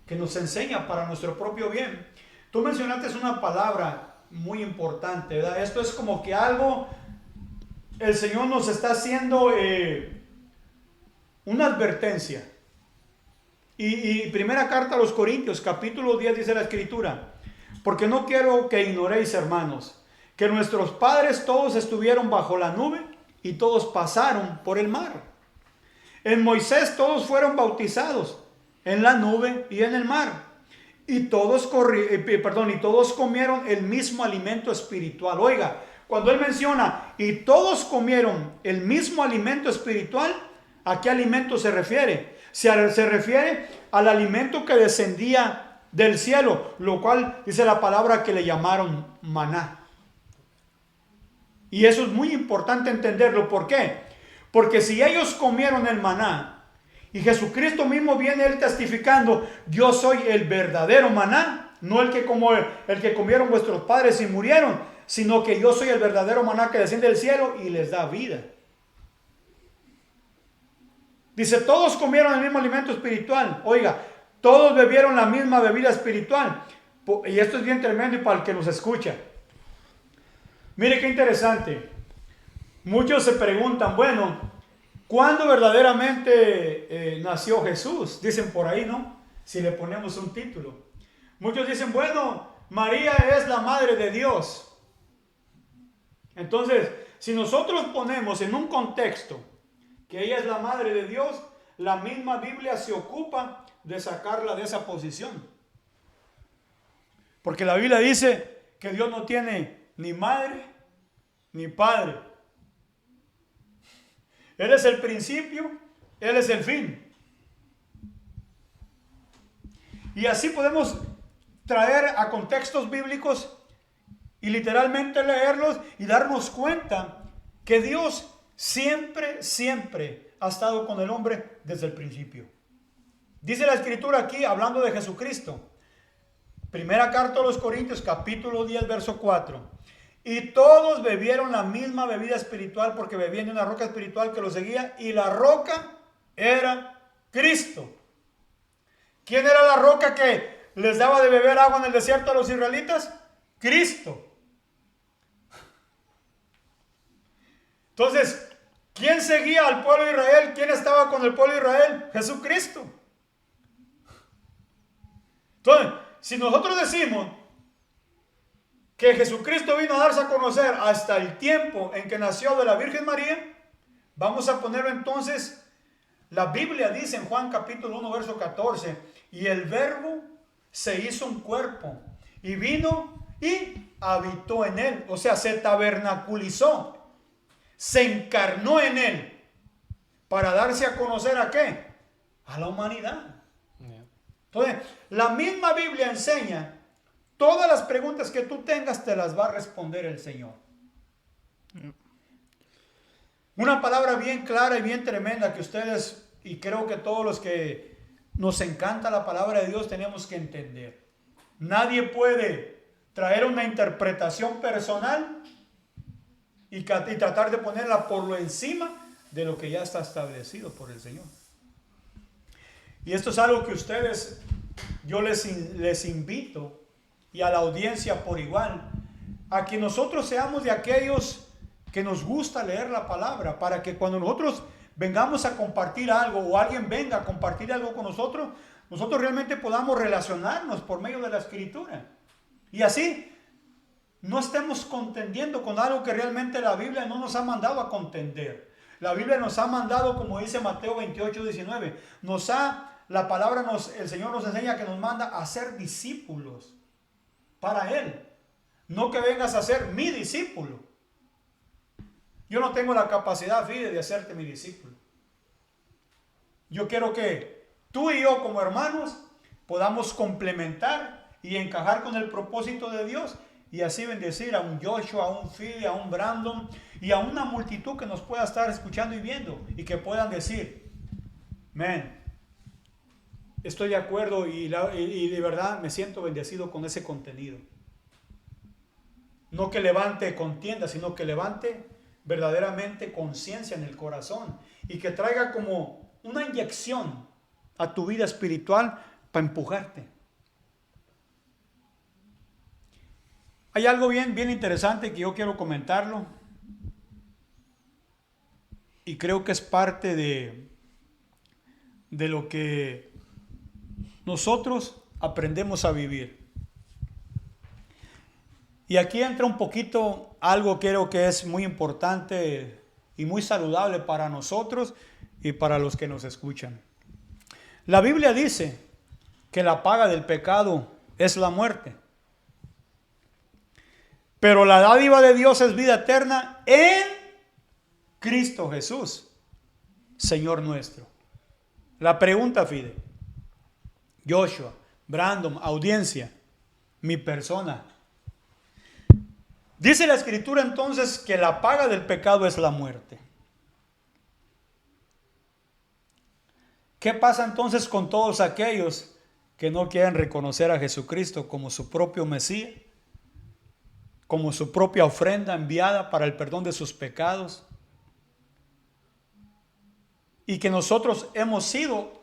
que nos enseña para nuestro propio bien. Tú mencionaste una palabra muy importante, ¿verdad? Esto es como que algo, el Señor nos está haciendo una advertencia. Y primera carta a los Corintios, capítulo 10, dice la Escritura: porque no quiero que ignoréis, hermanos, que nuestros padres todos estuvieron bajo la nube y todos pasaron por el mar. En Moisés todos fueron bautizados en la nube y en el mar. Y todos comieron el mismo alimento espiritual. Oiga, cuando él menciona y todos comieron el mismo alimento espiritual, ¿a qué alimento se refiere? Se refiere al alimento que descendía del cielo, lo cual dice la palabra que le llamaron maná. Y eso es muy importante entenderlo. ¿Por qué? Porque si ellos comieron el maná Y Jesucristo mismo viene él testificando, yo soy el verdadero maná, no el que como el que comieron vuestros padres y murieron, sino que yo soy el verdadero maná que desciende del cielo y les da vida. Dice, todos comieron el mismo alimento espiritual. Oiga, todos bebieron la misma bebida espiritual. Y esto es bien tremendo y para el que nos escucha. Mire qué interesante. Muchos se preguntan, bueno, ¿cuándo verdaderamente nació Jesús? Dicen por ahí, ¿no? Si le ponemos un título. Muchos dicen, bueno, María es la madre de Dios. Entonces, si nosotros ponemos en un contexto que ella es la madre de Dios, la misma Biblia se ocupa de sacarla de esa posición. Porque la Biblia dice que Dios no tiene ni madre ni padre. Él es el principio, Él es el fin. Y así podemos traer a contextos bíblicos y literalmente leerlos y darnos cuenta que Dios siempre ha estado con el hombre desde el principio. Dice la Escritura aquí, hablando de Jesucristo, primera carta a los Corintios, capítulo 10, verso 4. Y todos bebieron la misma bebida espiritual porque bebían de una roca espiritual que los seguía, y la roca era Cristo. ¿Quién era la roca que les daba de beber agua en el desierto a los israelitas? Cristo. Entonces, ¿quién seguía al pueblo de Israel? ¿Quién estaba con el pueblo de Israel? Jesucristo. Entonces, si nosotros decimos que Jesucristo vino a darse a conocer hasta el tiempo en que nació de la Virgen María, vamos a ponerlo entonces, la Biblia dice en Juan capítulo 1, verso 14, y el verbo se hizo un cuerpo y vino y habitó en él, o sea, se tabernaculizó, se encarnó en él para darse a conocer ¿a qué? A la humanidad. Entonces, la misma Biblia enseña, todas las preguntas que tú tengas te las va a responder el Señor. Una palabra bien clara y bien tremenda que ustedes, y creo que todos los que nos encanta la palabra de Dios tenemos que entender. Nadie puede traer una interpretación personal y tratar de ponerla por lo encima de lo que ya está establecido por el Señor. Y esto es algo que ustedes, yo les invito, y a la audiencia por igual, a que nosotros seamos de aquellos que nos gusta leer la palabra, para que cuando nosotros vengamos a compartir algo o alguien venga a compartir algo con nosotros, nosotros realmente podamos relacionarnos por medio de la Escritura. Y así no estemos contendiendo con algo que realmente la Biblia no nos ha mandado a contender. La Biblia nos ha mandado, como dice Mateo 28, 19, la palabra el Señor nos enseña que nos manda a ser discípulos para Él. No que vengas a ser mi discípulo. Yo no tengo la capacidad, Fide, de hacerte mi discípulo. Yo quiero que tú y yo como hermanos podamos complementar y encajar con el propósito de Dios y así bendecir a un Joshua, a un Fide, a un Brandon y a una multitud que nos pueda estar escuchando y viendo y que puedan decir, man, estoy de acuerdo y de verdad me siento bendecido con ese contenido. No que levante contienda, sino que levante verdaderamente conciencia en el corazón y que traiga como una inyección a tu vida espiritual para empujarte. Hay algo bien interesante que yo quiero comentarlo y creo que es parte de lo que nosotros aprendemos a vivir. Y aquí entra un poquito algo que creo que es muy importante y muy saludable para nosotros y para los que nos escuchan. La Biblia dice que la paga del pecado es la muerte. Pero la dádiva de Dios es vida eterna en Cristo Jesús, Señor nuestro. La pregunta, Fide, Joshua, Brandon, audiencia, mi persona. Dice la Escritura entonces que la paga del pecado es la muerte. ¿Qué pasa entonces con todos aquellos que no quieren reconocer a Jesucristo como su propio Mesías, como su propia ofrenda enviada para el perdón de sus pecados? Y que nosotros hemos sido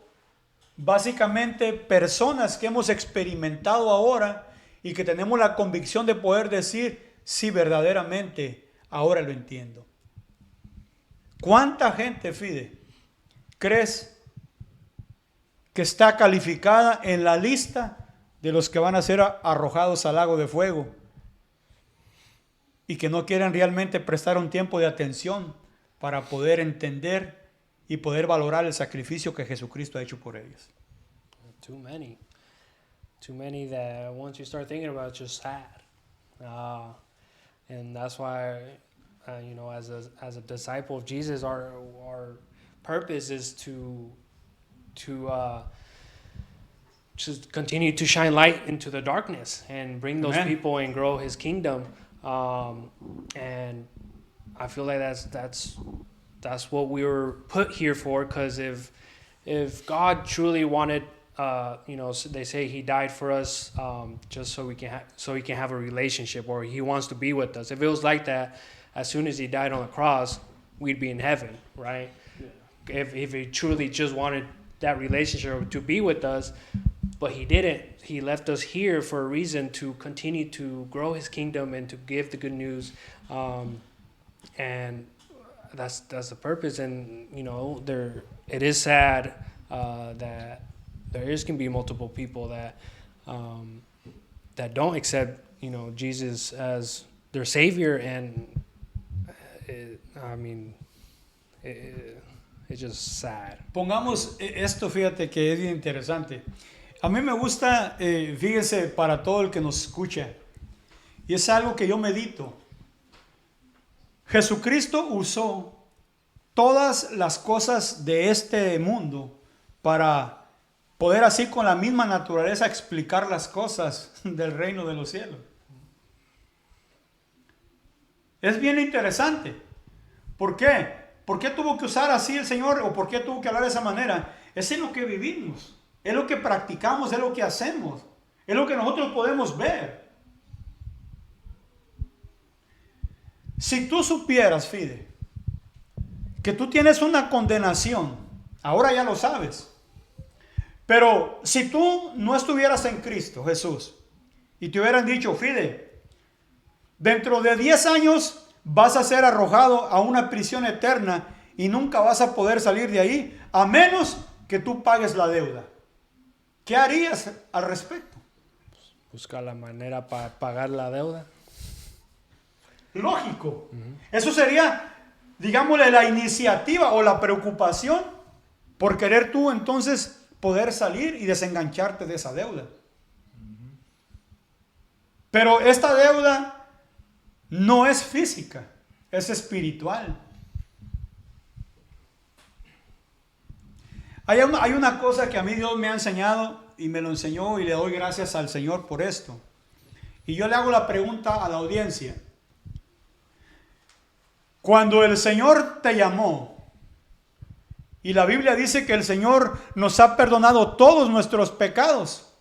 básicamente personas que hemos experimentado ahora y que tenemos la convicción de poder decir, sí, verdaderamente, ahora lo entiendo. ¿Cuánta gente, Fide, crees que está calificada en la lista de los que van a ser arrojados al lago de fuego y que no quieren realmente prestar un tiempo de atención para poder entender y poder valorar el sacrificio que Jesucristo ha hecho por ellos? Too many that once you start thinking about, it's just sad. And that's why, as a disciple of Jesus, our purpose is to just continue to shine light into the darkness and bring those Amen. people and grow His kingdom. And I feel like that's what we were put here for. Because if God truly wanted, they say He died for us just so we can have a relationship, or He wants to be with us. If it was like that, as soon as He died on the cross, we'd be in heaven, right? Yeah. If He truly just wanted that relationship to be with us, but He didn't. He left us here for a reason, to continue to grow His kingdom and to give the good news, and that's the purpose. And it is sad that there can be multiple people that don't accept Jesus as their Savior, and it's just sad. Pongamos esto, fíjate que es bien interesante. A mí me gusta, fíjese, para todo el que nos escucha, y es algo que yo medito. Jesucristo usó todas las cosas de este mundo para poder así con la misma naturaleza explicar las cosas del reino de los cielos. Es bien interesante. ¿Por qué? ¿Por qué tuvo que usar así el Señor? ¿O por qué tuvo que hablar de esa manera? Es en lo que vivimos, es lo que practicamos, es lo que hacemos, es lo que nosotros podemos ver. Si tú supieras, Fide, que tú tienes una condenación, ahora ya lo sabes. Pero si tú no estuvieras en Cristo Jesús y te hubieran dicho, Fide, dentro de 10 años vas a ser arrojado a una prisión eterna y nunca vas a poder salir de ahí, a menos que tú pagues la deuda, ¿qué harías al respecto? Buscar la manera para pagar la deuda. Lógico. Eso sería, digámosle, la iniciativa o la preocupación por querer tú entonces poder salir y desengancharte de esa deuda. Pero esta deuda no es física, es espiritual. Hay una cosa que a mí Dios me ha enseñado y me lo enseñó, y le doy gracias al Señor por esto. Y yo le hago la pregunta a la audiencia. Cuando el Señor te llamó, y la Biblia dice que el Señor nos ha perdonado todos nuestros pecados,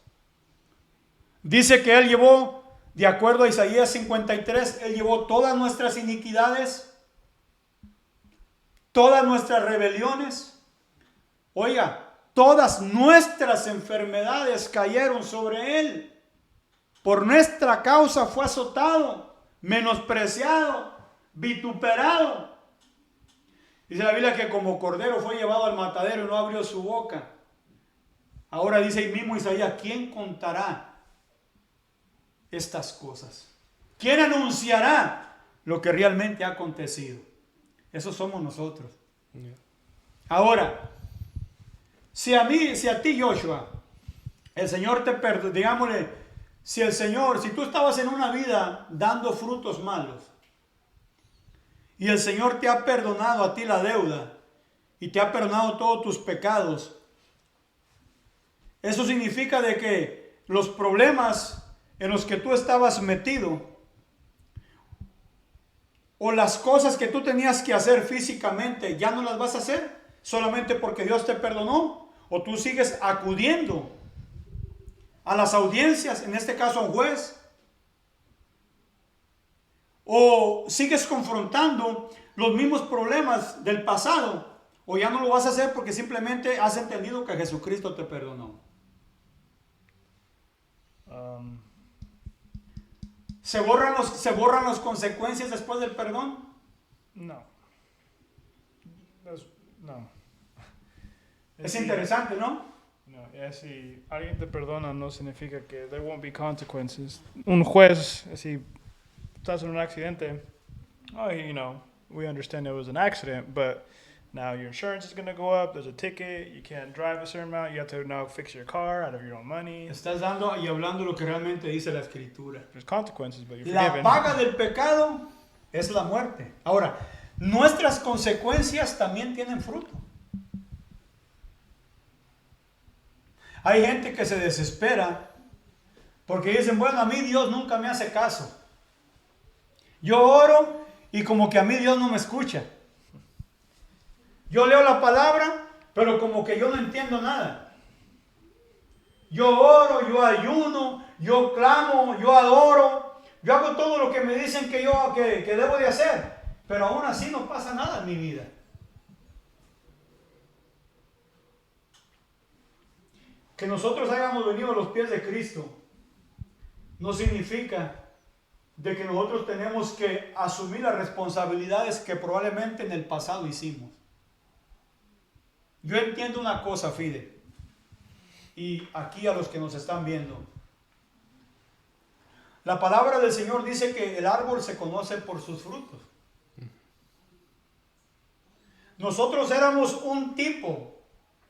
dice que Él llevó, de acuerdo a Isaías 53, Él llevó todas nuestras iniquidades, todas nuestras rebeliones. Oiga, todas nuestras enfermedades cayeron sobre Él. Por nuestra causa fue azotado, menospreciado, vituperado. Dice la Biblia que como cordero fue llevado al matadero y no abrió su boca. Ahora dice el mismo Isaías, ¿quién contará estas cosas? ¿Quién anunciará lo que realmente ha acontecido? Esos somos nosotros. Ahora, si a ti, Joshua, el Señor te perdonó, digámosle, si tú estabas en una vida dando frutos malos, y el Señor te ha perdonado a ti la deuda, y te ha perdonado todos tus pecados, eso significa de que los problemas en los que tú estabas metido, o las cosas que tú tenías que hacer físicamente, ya no las vas a hacer solamente porque Dios te perdonó, o tú sigues acudiendo a las audiencias, en este caso a un juez, o sigues confrontando los mismos problemas del pasado, o ya no lo vas a hacer porque simplemente has entendido que Jesucristo te perdonó. ¿Se borran las consecuencias después del perdón? No. No. Es interesante, ¿no? No, si alguien te perdona no significa que there won't be consequences. Un juez, si estás en un accidente, we understand it was an accident, but now your insurance is going to go up, there's a ticket, you can't drive a certain amount, you have to now fix your car out of your own money. Estás dando y hablando lo que realmente dice la Escritura. There's consequences, but you're La forgiven. paga del pecado es la muerte. Ahora, nuestras consecuencias también tienen fruto. Hay gente que se desespera porque dicen, bueno, a mí Dios nunca me hace caso. Yo oro y como que a mí Dios no me escucha. Yo leo la palabra, pero como que yo no entiendo nada. Yo oro, yo ayuno, yo clamo, yo adoro, yo hago todo lo que me dicen que debo de hacer, pero aún así no pasa nada en mi vida. Que nosotros hayamos venido a los pies de Cristo no significa de que nosotros tenemos que asumir las responsabilidades que probablemente en el pasado hicimos. Yo entiendo una cosa, Fide, y aquí a los que nos están viendo. La palabra del Señor dice que el árbol se conoce por sus frutos. Nosotros éramos un tipo.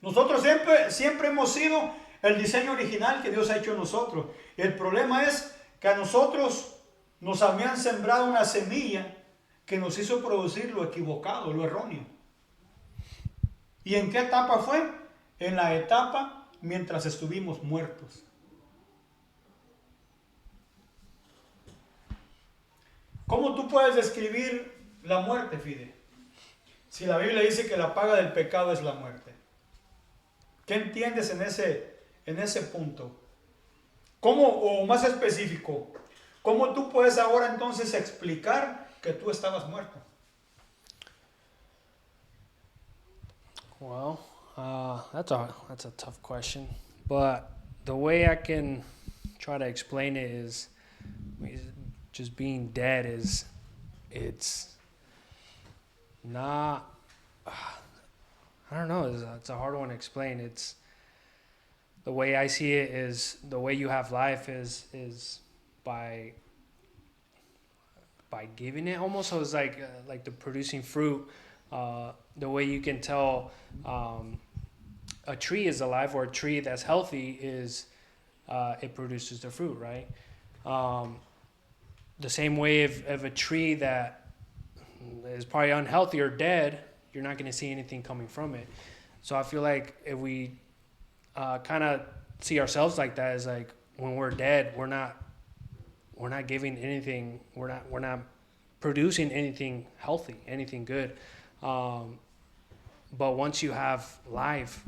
Nosotros siempre hemos sido el diseño original que Dios ha hecho en nosotros. El problema es que a nosotros nos habían sembrado una semilla que nos hizo producir lo equivocado, lo erróneo. ¿Y en qué etapa fue? En la etapa mientras estuvimos muertos. ¿Cómo tú puedes describir la muerte, Fide? Si la Biblia dice que la paga del pecado es la muerte. ¿Qué entiendes en ese punto? ¿Cómo, o más específico, cómo tú puedes ahora entonces explicar que tú estabas muerto? Well, that's a tough question, but the way I can try to explain it is just being dead it's not, I don't know, it's a hard one to explain. It's the way I see it is the way you have life is by giving it almost. So it's like the producing fruit. The way you can tell a tree is alive or a tree that's healthy is it produces the fruit, right? The same way if a tree that is probably unhealthy or dead, you're not going to see anything coming from it. So I feel like if we kind of see ourselves like that, is like when we're dead, we're not giving anything, we're not producing anything healthy, anything good. But once you have life,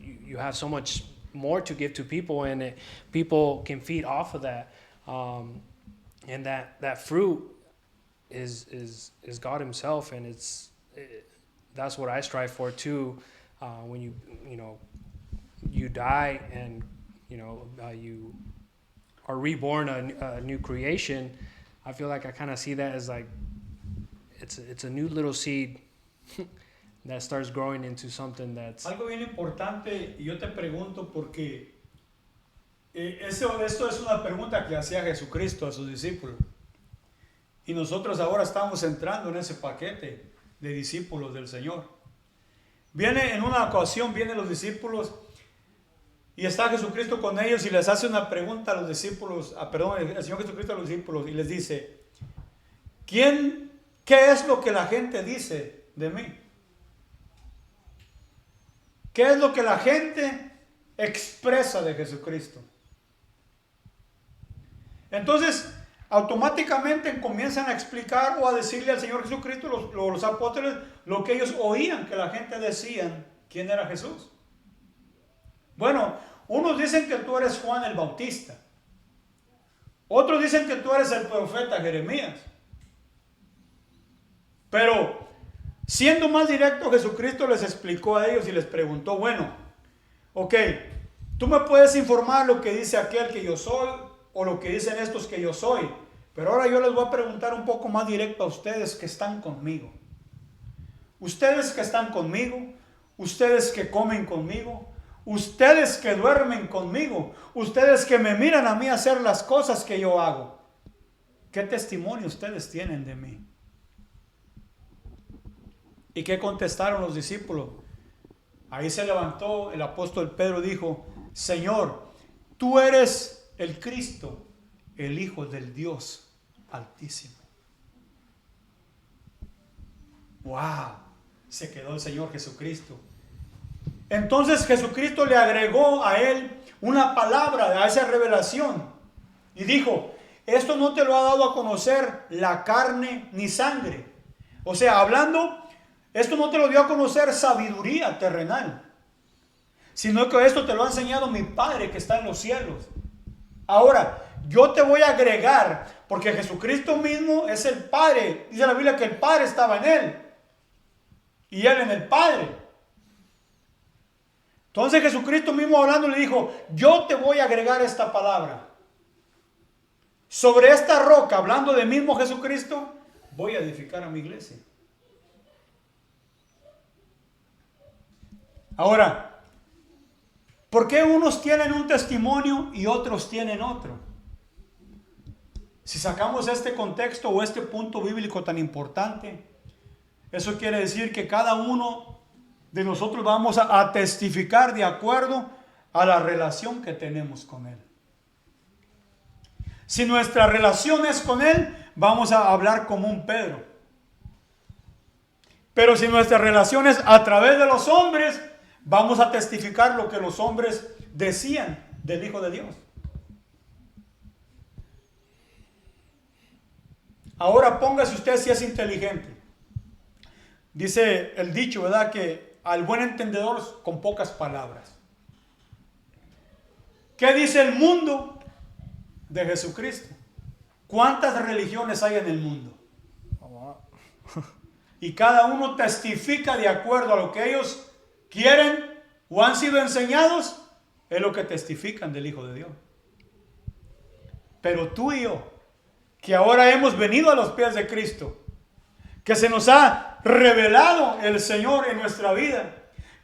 you have so much more to give to people, and people can feed off of that. And that fruit is God Himself, and that's what I strive for too. When you die and you are reborn a new creation, I feel like I kind of see that as like it's a new little seed that starts growing into something that's... Algo bien importante, y yo te pregunto porque esto es una pregunta que hacía Jesucristo a sus discípulos. Y nosotros ahora estamos entrando en ese paquete de discípulos del Señor. En una ocasión, vienen los discípulos y está Jesucristo con ellos y les hace una pregunta a los discípulos, el Señor Jesucristo a los discípulos, y les dice, ¿qué es lo que la gente dice de mí? ¿Qué es lo que la gente expresa de Jesucristo? Entonces, automáticamente comienzan a explicar o a decirle al Señor Jesucristo, los apóstoles, lo que ellos oían que la gente decían, quién era Jesús. Bueno, unos dicen que tú eres Juan el Bautista. Otros dicen que tú eres el profeta Jeremías. Pero, siendo más directo, Jesucristo les explicó a ellos y les preguntó, bueno, ok, tú me puedes informar lo que dice aquel que yo soy o lo que dicen estos que yo soy. Pero ahora yo les voy a preguntar un poco más directo a ustedes que están conmigo. Ustedes que están conmigo, ustedes que comen conmigo, ustedes que duermen conmigo, ustedes que me miran a mí hacer las cosas que yo hago. ¿Qué testimonio ustedes tienen de mí? ¿Y qué contestaron los discípulos? Ahí se levantó el apóstol Pedro y dijo, Señor, tú eres el Cristo, el Hijo del Dios Altísimo. ¡Wow! Se quedó el Señor Jesucristo. Entonces Jesucristo le agregó a él una palabra a esa revelación y dijo, esto no te lo ha dado a conocer la carne ni sangre. O sea, hablando, esto no te lo dio a conocer sabiduría terrenal, sino que esto te lo ha enseñado mi Padre que está en los cielos. Ahora, yo te voy a agregar, porque Jesucristo mismo es el Padre. Dice la Biblia que el Padre estaba en él y él en el Padre. Entonces Jesucristo mismo hablando le dijo, yo te voy a agregar esta palabra. Sobre esta roca, hablando de mismo Jesucristo, voy a edificar a mi iglesia. Ahora, ¿por qué unos tienen un testimonio y otros tienen otro? Si sacamos este contexto o este punto bíblico tan importante, eso quiere decir que cada uno de nosotros vamos a testificar de acuerdo a la relación que tenemos con Él. Si nuestra relación es con Él, vamos a hablar como un Pedro. Pero si nuestra relación es a través de los hombres, vamos a testificar lo que los hombres decían del Hijo de Dios. Ahora póngase usted si es inteligente. Dice el dicho, ¿verdad? Que al buen entendedor con pocas palabras. ¿Qué dice el mundo de Jesucristo? ¿Cuántas religiones hay en el mundo? Y cada uno testifica de acuerdo a lo que ellos quieren o han sido enseñados, es lo que testifican del Hijo de Dios. Pero tú y yo, que ahora hemos venido a los pies de Cristo, que se nos ha revelado el Señor en nuestra vida,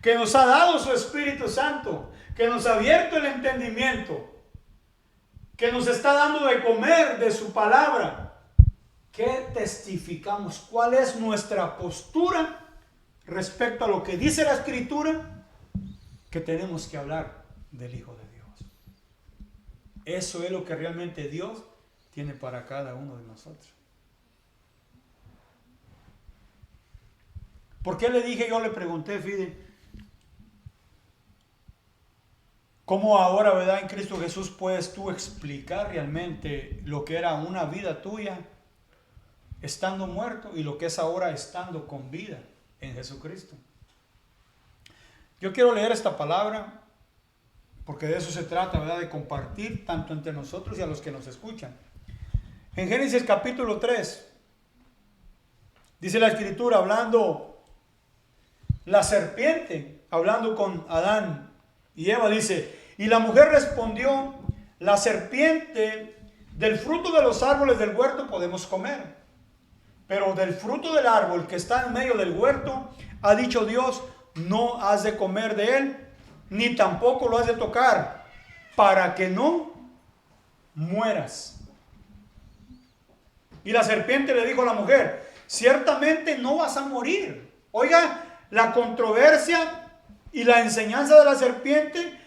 que nos ha dado su Espíritu Santo, que nos ha abierto el entendimiento, que nos está dando de comer de su palabra. ¿Qué testificamos? ¿Cuál es nuestra postura respecto a lo que dice la Escritura? Que tenemos que hablar del Hijo de Dios. Eso es lo que realmente Dios tiene para cada uno de nosotros. ¿Por qué le dije? Yo le pregunté, Fide, ¿cómo ahora, verdad, en Cristo Jesús puedes tú explicar realmente lo que era una vida tuya estando muerto y lo que es ahora estando con vida en Jesucristo? Yo quiero leer esta palabra porque de eso se trata, ¿verdad? De compartir tanto entre nosotros y a los que nos escuchan. En Génesis capítulo 3, dice la Escritura, hablando la serpiente, hablando con Adán y Eva, dice, y la mujer respondió, la serpiente, del fruto de los árboles del huerto podemos comer, pero del fruto del árbol que está en medio del huerto, ha dicho Dios, no has de comer de él, ni tampoco lo has de tocar, para que no mueras. Y la serpiente le dijo a la mujer, ciertamente no vas a morir. Oiga, la controversia y la enseñanza de la serpiente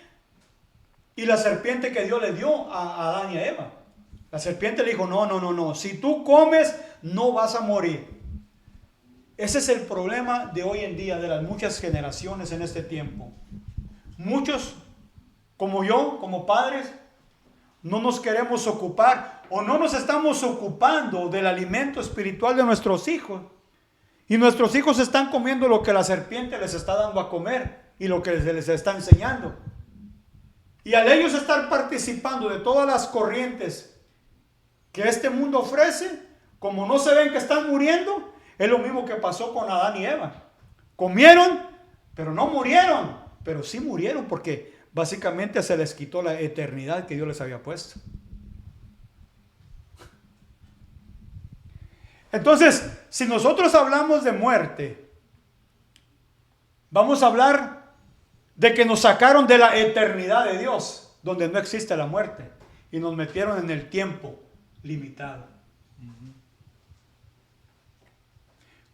y la serpiente que Dios le dio a Adán y a Eva. La serpiente le dijo, no, si tú comes no vas a morir. Ese es el problema de hoy en día, de las muchas generaciones en este tiempo. Muchos, como yo, como padres, no nos queremos ocupar o no nos estamos ocupando del alimento espiritual de nuestros hijos. Y nuestros hijos están comiendo lo que la serpiente les está dando a comer y lo que les está enseñando. Y al ellos estar participando de todas las corrientes que este mundo ofrece, como no se ven que están muriendo, es lo mismo que pasó con Adán y Eva. Comieron, pero no murieron, pero sí murieron porque básicamente se les quitó la eternidad que Dios les había puesto. Entonces, si nosotros hablamos de muerte, vamos a hablar de que nos sacaron de la eternidad de Dios, donde no existe la muerte, y nos metieron en el tiempo limitado.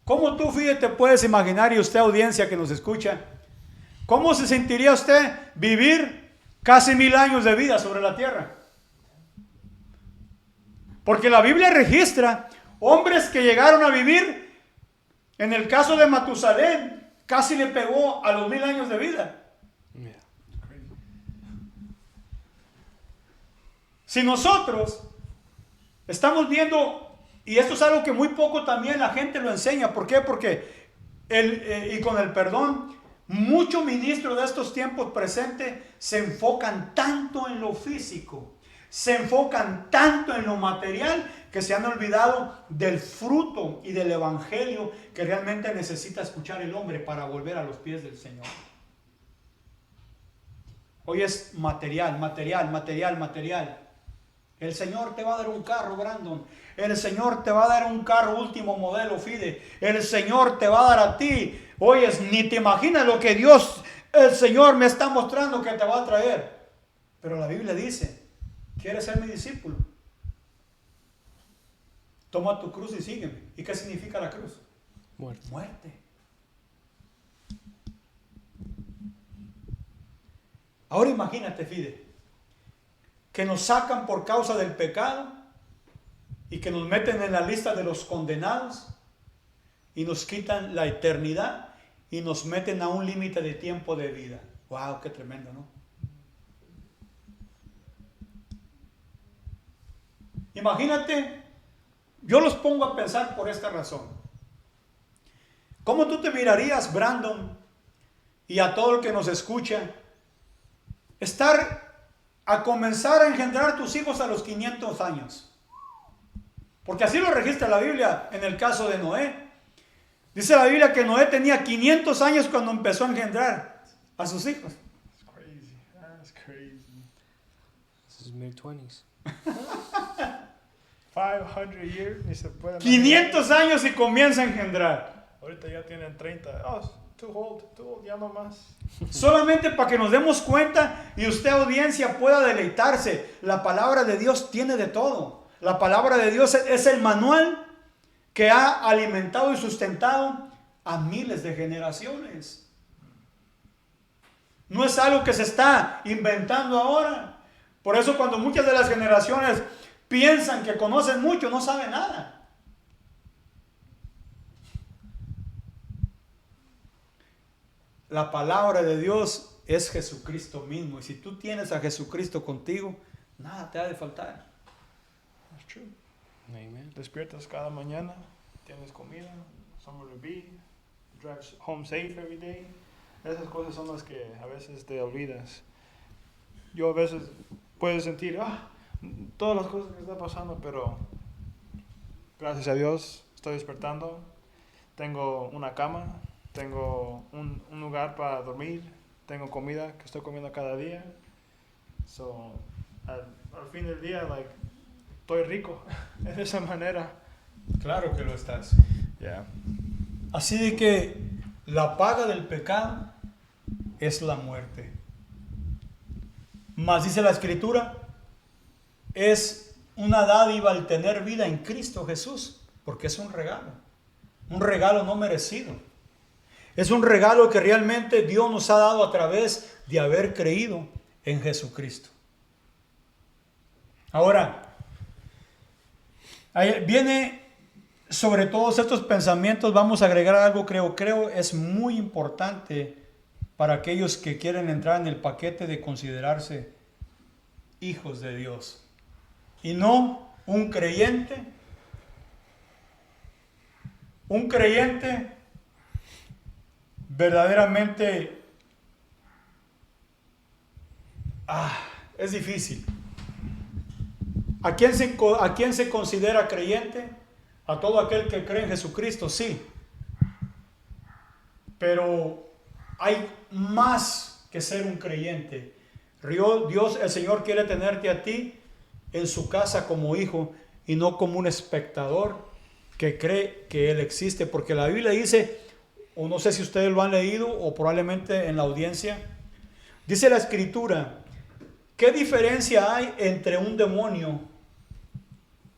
¿Cómo tú, fíjate, puedes imaginar, y usted, audiencia que nos escucha, cómo se sentiría usted vivir casi 1000 años de vida sobre la tierra? Porque la Biblia registra hombres que llegaron a vivir, en el caso de Matusalén, casi le pegó a los 1000 años de vida. Yeah. Si nosotros estamos viendo, y esto es algo que muy poco también la gente lo enseña, ¿por qué? Porque, y con el perdón, muchos ministros de estos tiempos presentes se enfocan tanto en lo físico, se enfocan tanto en lo material, que se han olvidado del fruto y del evangelio que realmente necesita escuchar el hombre para volver a los pies del Señor. Hoy es material, material, material, material. El Señor te va a dar un carro, Brandon. El Señor te va a dar un carro último modelo, Fide. El Señor te va a dar a ti. Oyes, ni te imaginas lo que Dios, el Señor me está mostrando que te va a traer. Pero la Biblia dice, ¿quieres ser mi discípulo? Toma tu cruz y sígueme. ¿Y qué significa la cruz? Muerte. Muerte. Ahora imagínate, Fide, que nos sacan por causa del pecado y que nos meten en la lista de los condenados y nos quitan la eternidad y nos meten a un límite de tiempo de vida. ¡Wow! ¡Qué tremendo!, ¿no? Imagínate, yo los pongo a pensar por esta razón. ¿Cómo tú te mirarías, Brandon, y a todo el que nos escucha, a comenzar a engendrar tus hijos a los 500 años? Porque así lo registra la Biblia en el caso de Noé. Dice la Biblia que Noé tenía 500 años cuando empezó a engendrar a sus hijos. That's crazy. That's crazy. This is mid-20s. 500 years, ni se puede. 500 años y comienza a engendrar. Ahorita ya tienen 30. Oh, too old, ya no más. Solamente para que nos demos cuenta y usted, audiencia, pueda deleitarse. La palabra de Dios tiene de todo. La palabra de Dios es el manual que ha alimentado y sustentado a miles de generaciones. No es algo que se está inventando ahora. Por eso cuando muchas de las generaciones piensan que conocen mucho, no saben nada. La palabra de Dios es Jesucristo mismo. Y si tú tienes a Jesucristo contigo, nada te ha de faltar. That's true. Amen. Despiertas cada mañana, tienes comida, somewhere to be, drives home safe every day. Esas cosas son las que a veces te olvidas. Yo a veces puedo sentir todas las cosas que están pasando, pero gracias a Dios estoy despertando. Tengo una cama, tengo un lugar para dormir, tengo comida que estoy comiendo cada día. So, al fin del día, estoy rico de esa manera. Claro que lo estás. Yeah. Así de que la paga del pecado es la muerte. Mas dice la Escritura, es una dádiva el tener vida en Cristo Jesús, porque es un regalo no merecido. Es un regalo que realmente Dios nos ha dado a través de haber creído en Jesucristo. Ahora, viene sobre todos estos pensamientos, vamos a agregar algo, creo es muy importante para aquellos que quieren entrar en el paquete de considerarse hijos de Dios. Y no un creyente verdaderamente Es difícil. ¿A quién se considera creyente? A todo aquel que cree en Jesucristo, sí. Pero hay más que ser un creyente. Dios, el Señor quiere tenerte a ti en su casa como hijo y no como un espectador que cree que Él existe. Porque la Biblia dice, o no sé si ustedes lo han leído o probablemente en la audiencia, dice la Escritura, ¿qué diferencia hay entre un demonio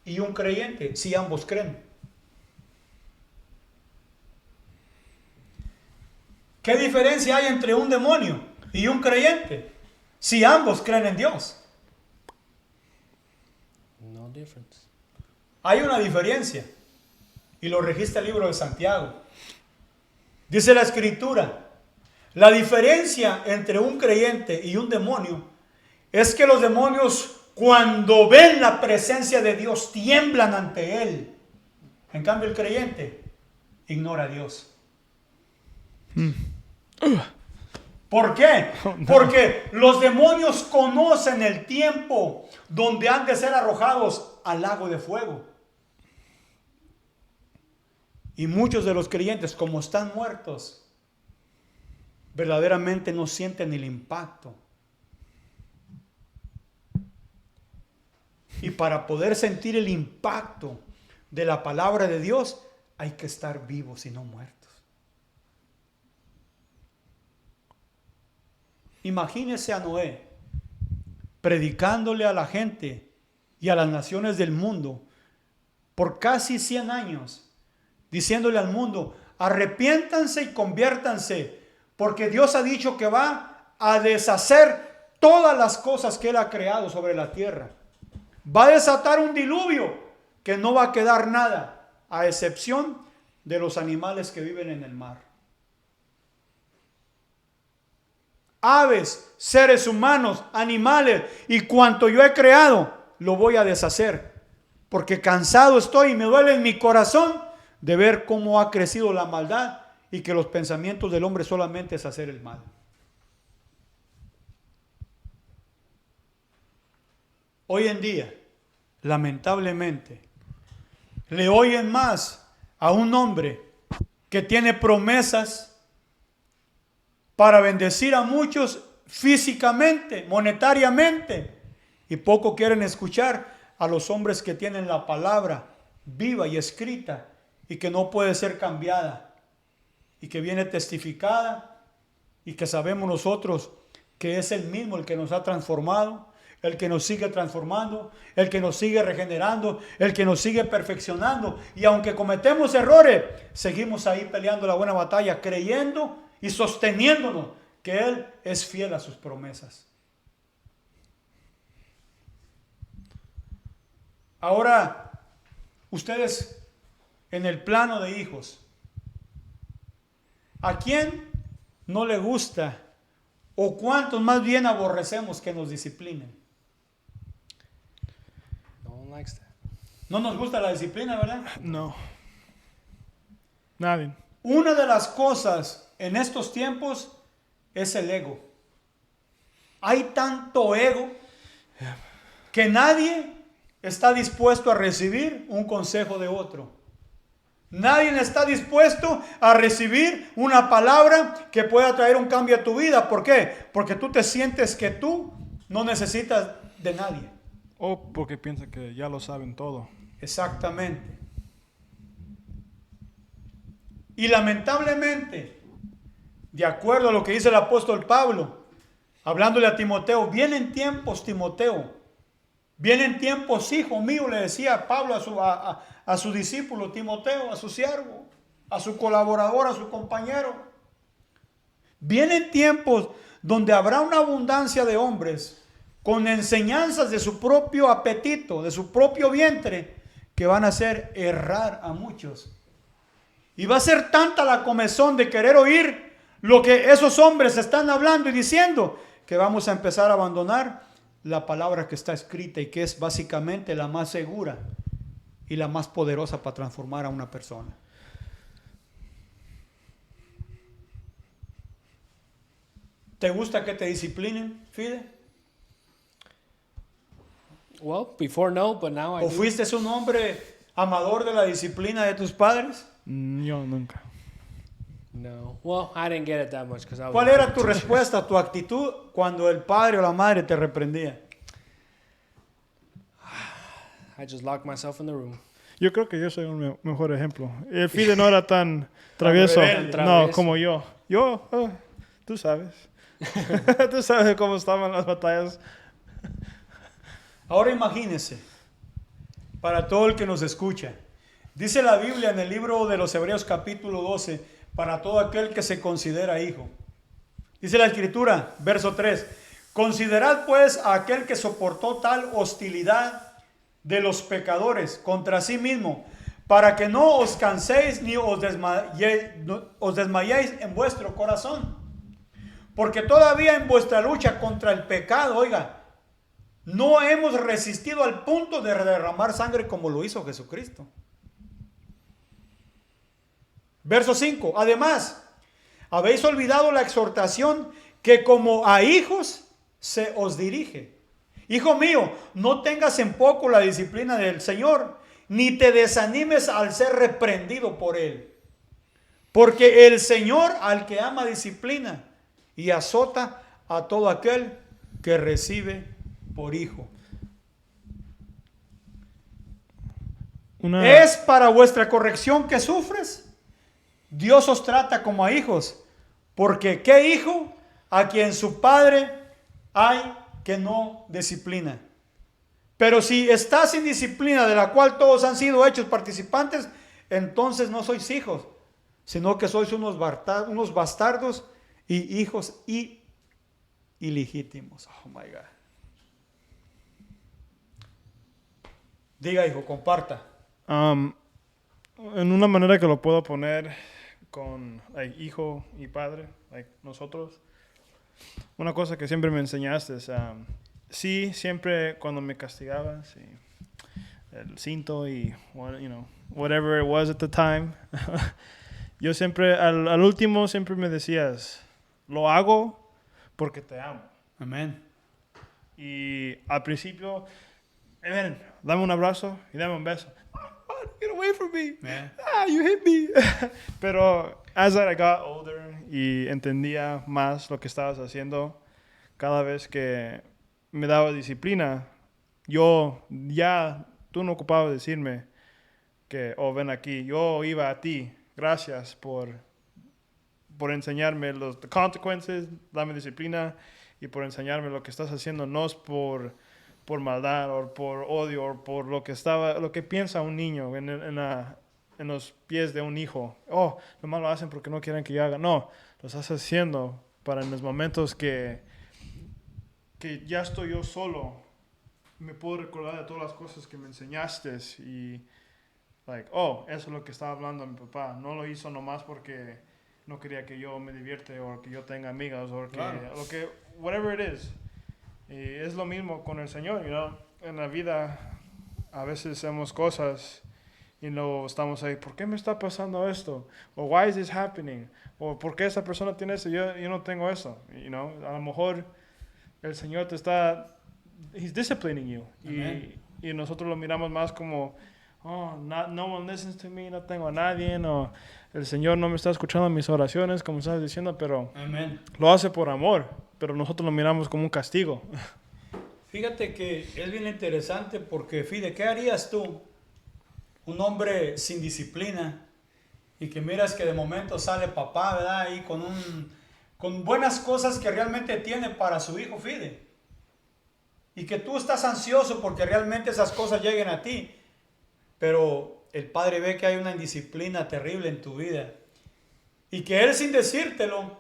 y un creyente si ambos creen? ¿Qué diferencia hay entre un demonio y un creyente si ambos creen en Dios? No difference. Hay una diferencia y lo registra el libro de Santiago. Dice la Escritura, la diferencia entre un creyente y un demonio es que los demonios cuando ven la presencia de Dios tiemblan ante Él. En cambio el creyente ignora a Dios. ¿Por qué? Porque los demonios conocen el tiempo donde han de ser arrojados al lago de fuego. Y muchos de los creyentes, como están muertos, verdaderamente no sienten el impacto. Y para poder sentir el impacto de la palabra de Dios, hay que estar vivos y no muertos. Imagínese a Noé predicándole a la gente y a las naciones del mundo por casi 100 años, diciéndole al mundo, arrepiéntanse y conviértanse, porque Dios ha dicho que va a deshacer todas las cosas que Él ha creado sobre la tierra. Va a desatar un diluvio que no va a quedar nada, a excepción de los animales que viven en el mar. Aves, seres humanos, animales y cuanto yo he creado, lo voy a deshacer. Porque cansado estoy y me duele en mi corazón de ver cómo ha crecido la maldad y que los pensamientos del hombre solamente es hacer el mal. Hoy en día, lamentablemente, le oyen más a un hombre que tiene promesas para bendecir a muchos físicamente, monetariamente, y poco quieren escuchar a los hombres que tienen la palabra viva y escrita y que no puede ser cambiada y que viene testificada y que sabemos nosotros que es el mismo el que nos ha transformado, el que nos sigue transformando, el que nos sigue regenerando, el que nos sigue perfeccionando. Y aunque cometemos errores, seguimos ahí peleando la buena batalla, creyendo y sosteniéndonos que Él es fiel a sus promesas. Ahora, ustedes en el plano de hijos, ¿a quién no le gusta o cuántos más bien aborrecemos que nos disciplinen? No one likes that. No nos gusta la disciplina, ¿verdad? No. Nadie. Una de las cosas en estos tiempos es el ego. Hay tanto ego que nadie está dispuesto a recibir un consejo de otro. Nadie está dispuesto a recibir una palabra que pueda traer un cambio a tu vida. ¿Por qué? Porque tú te sientes que tú no necesitas de nadie. O porque piensan que ya lo saben todo. Exactamente. Y lamentablemente, de acuerdo a lo que dice el apóstol Pablo, hablándole a Timoteo, vienen tiempos, Timoteo, vienen tiempos, hijo mío, le decía Pablo a su discípulo Timoteo, a su siervo, a su colaborador, a su compañero. Vienen tiempos donde habrá una abundancia de hombres con enseñanzas de su propio apetito, de su propio vientre, que van a hacer errar a muchos. Y va a ser tanta la comezón de querer oír lo que esos hombres están hablando y diciendo, que vamos a empezar a abandonar la palabra que está escrita y que es básicamente la más segura y la más poderosa para transformar a una persona. ¿Te gusta que te disciplinen, Fide? Well, before no, but now I ¿O do. fuiste un hombre amador de la disciplina de tus padres? Yo nunca. No. Well, I didn't get it that much because I was. ¿Cuál era tu respuesta, tu actitud cuando el padre o la madre te reprendía? I just locked myself in the room. Yo creo que yo soy un mejor ejemplo. El Fide no era tan travieso. rebelde. No, como yo. Yo, tú sabes. Tú sabes cómo estaban las batallas. Ahora imagínese, para todo el que nos escucha, dice la Biblia en el libro de los Hebreos capítulo 12, para todo aquel que se considera hijo. Dice la Escritura, verso 3, considerad pues a aquel que soportó tal hostilidad de los pecadores contra sí mismo, para que no os canséis ni os desmayéis en vuestro corazón. Porque todavía en vuestra lucha contra el pecado, oiga, no hemos resistido al punto de derramar sangre como lo hizo Jesucristo. Verso 5. Además, habéis olvidado la exhortación que como a hijos se os dirige. Hijo mío, no tengas en poco la disciplina del Señor, ni te desanimes al ser reprendido por Él. Porque el Señor al que ama disciplina y azota a todo aquel que recibe por hijo. ¿Es para vuestra corrección que sufres? Dios os trata como a hijos. Porque ¿qué hijo a quien su padre hay que no disciplina? Pero si estás sin disciplina de la cual todos han sido hechos participantes, entonces no sois hijos, sino que sois unos bastardos y hijos ilegítimos. Oh my God. Diga, hijo, comparta. En una manera que lo puedo poner con hijo y padre, nosotros. Una cosa que siempre me enseñaste es, sí, siempre cuando me castigabas, el cinto y, whatever it was at the time, yo siempre, al último siempre me decías, lo hago porque te amo. Amén. Y al principio, ven, dame un abrazo y dame un beso. Get away from me. Yeah. You hit me. Pero as I got older y entendía más lo que estabas haciendo, cada vez que me daba disciplina, tú no ocupabas decirme que, ven aquí, yo iba a ti, gracias por enseñarme los consequences, dame disciplina y por enseñarme lo que estás haciendo, no es por maldad o por odio o por lo que piensa un niño en los pies de un hijo. Nomás lo hacen porque no quieren que yo haga. No, lo estás haciendo para en los momentos que ya estoy yo solo, me puedo recordar de todas las cosas que me enseñaste y eso es lo que estaba hablando mi papá. No lo hizo nomás porque no quería que yo me divierte o que yo tenga amigas o que whatever it is. Y es lo mismo con el Señor, en la vida a veces hacemos cosas y luego estamos ahí, ¿por qué me está pasando esto? O why is this happening? O ¿por qué esa persona tiene eso? Yo no tengo eso. A lo mejor el Señor He's disciplining you. Y nosotros lo miramos más como, no one listens to me, no tengo a nadie, o el Señor no me está escuchando mis oraciones, como estás diciendo, pero Amén. Lo hace por amor, pero nosotros lo miramos como un castigo. Fíjate que es bien interesante porque, Fide, ¿qué harías tú? Un hombre sin disciplina y que miras que de momento sale papá, ¿verdad? Y con buenas cosas que realmente tiene para su hijo, Fide. Y que tú estás ansioso porque realmente esas cosas lleguen a ti. Pero el padre ve que hay una indisciplina terrible en tu vida. Y que él sin decírtelo,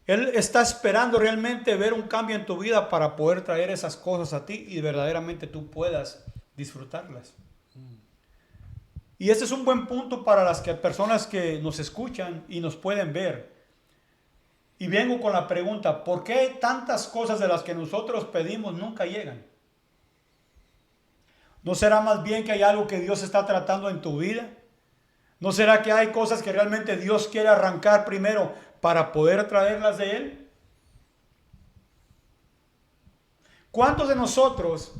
él está esperando realmente ver un cambio en tu vida para poder traer esas cosas a ti y verdaderamente tú puedas disfrutarlas. Y este es un buen punto para las personas que nos escuchan y nos pueden ver. Y vengo con la pregunta, ¿por qué tantas cosas de las que nosotros pedimos nunca llegan? ¿No será más bien que hay algo que Dios está tratando en tu vida? ¿No será que hay cosas que realmente Dios quiere arrancar primero para poder traerlas de Él? ¿Cuántos de nosotros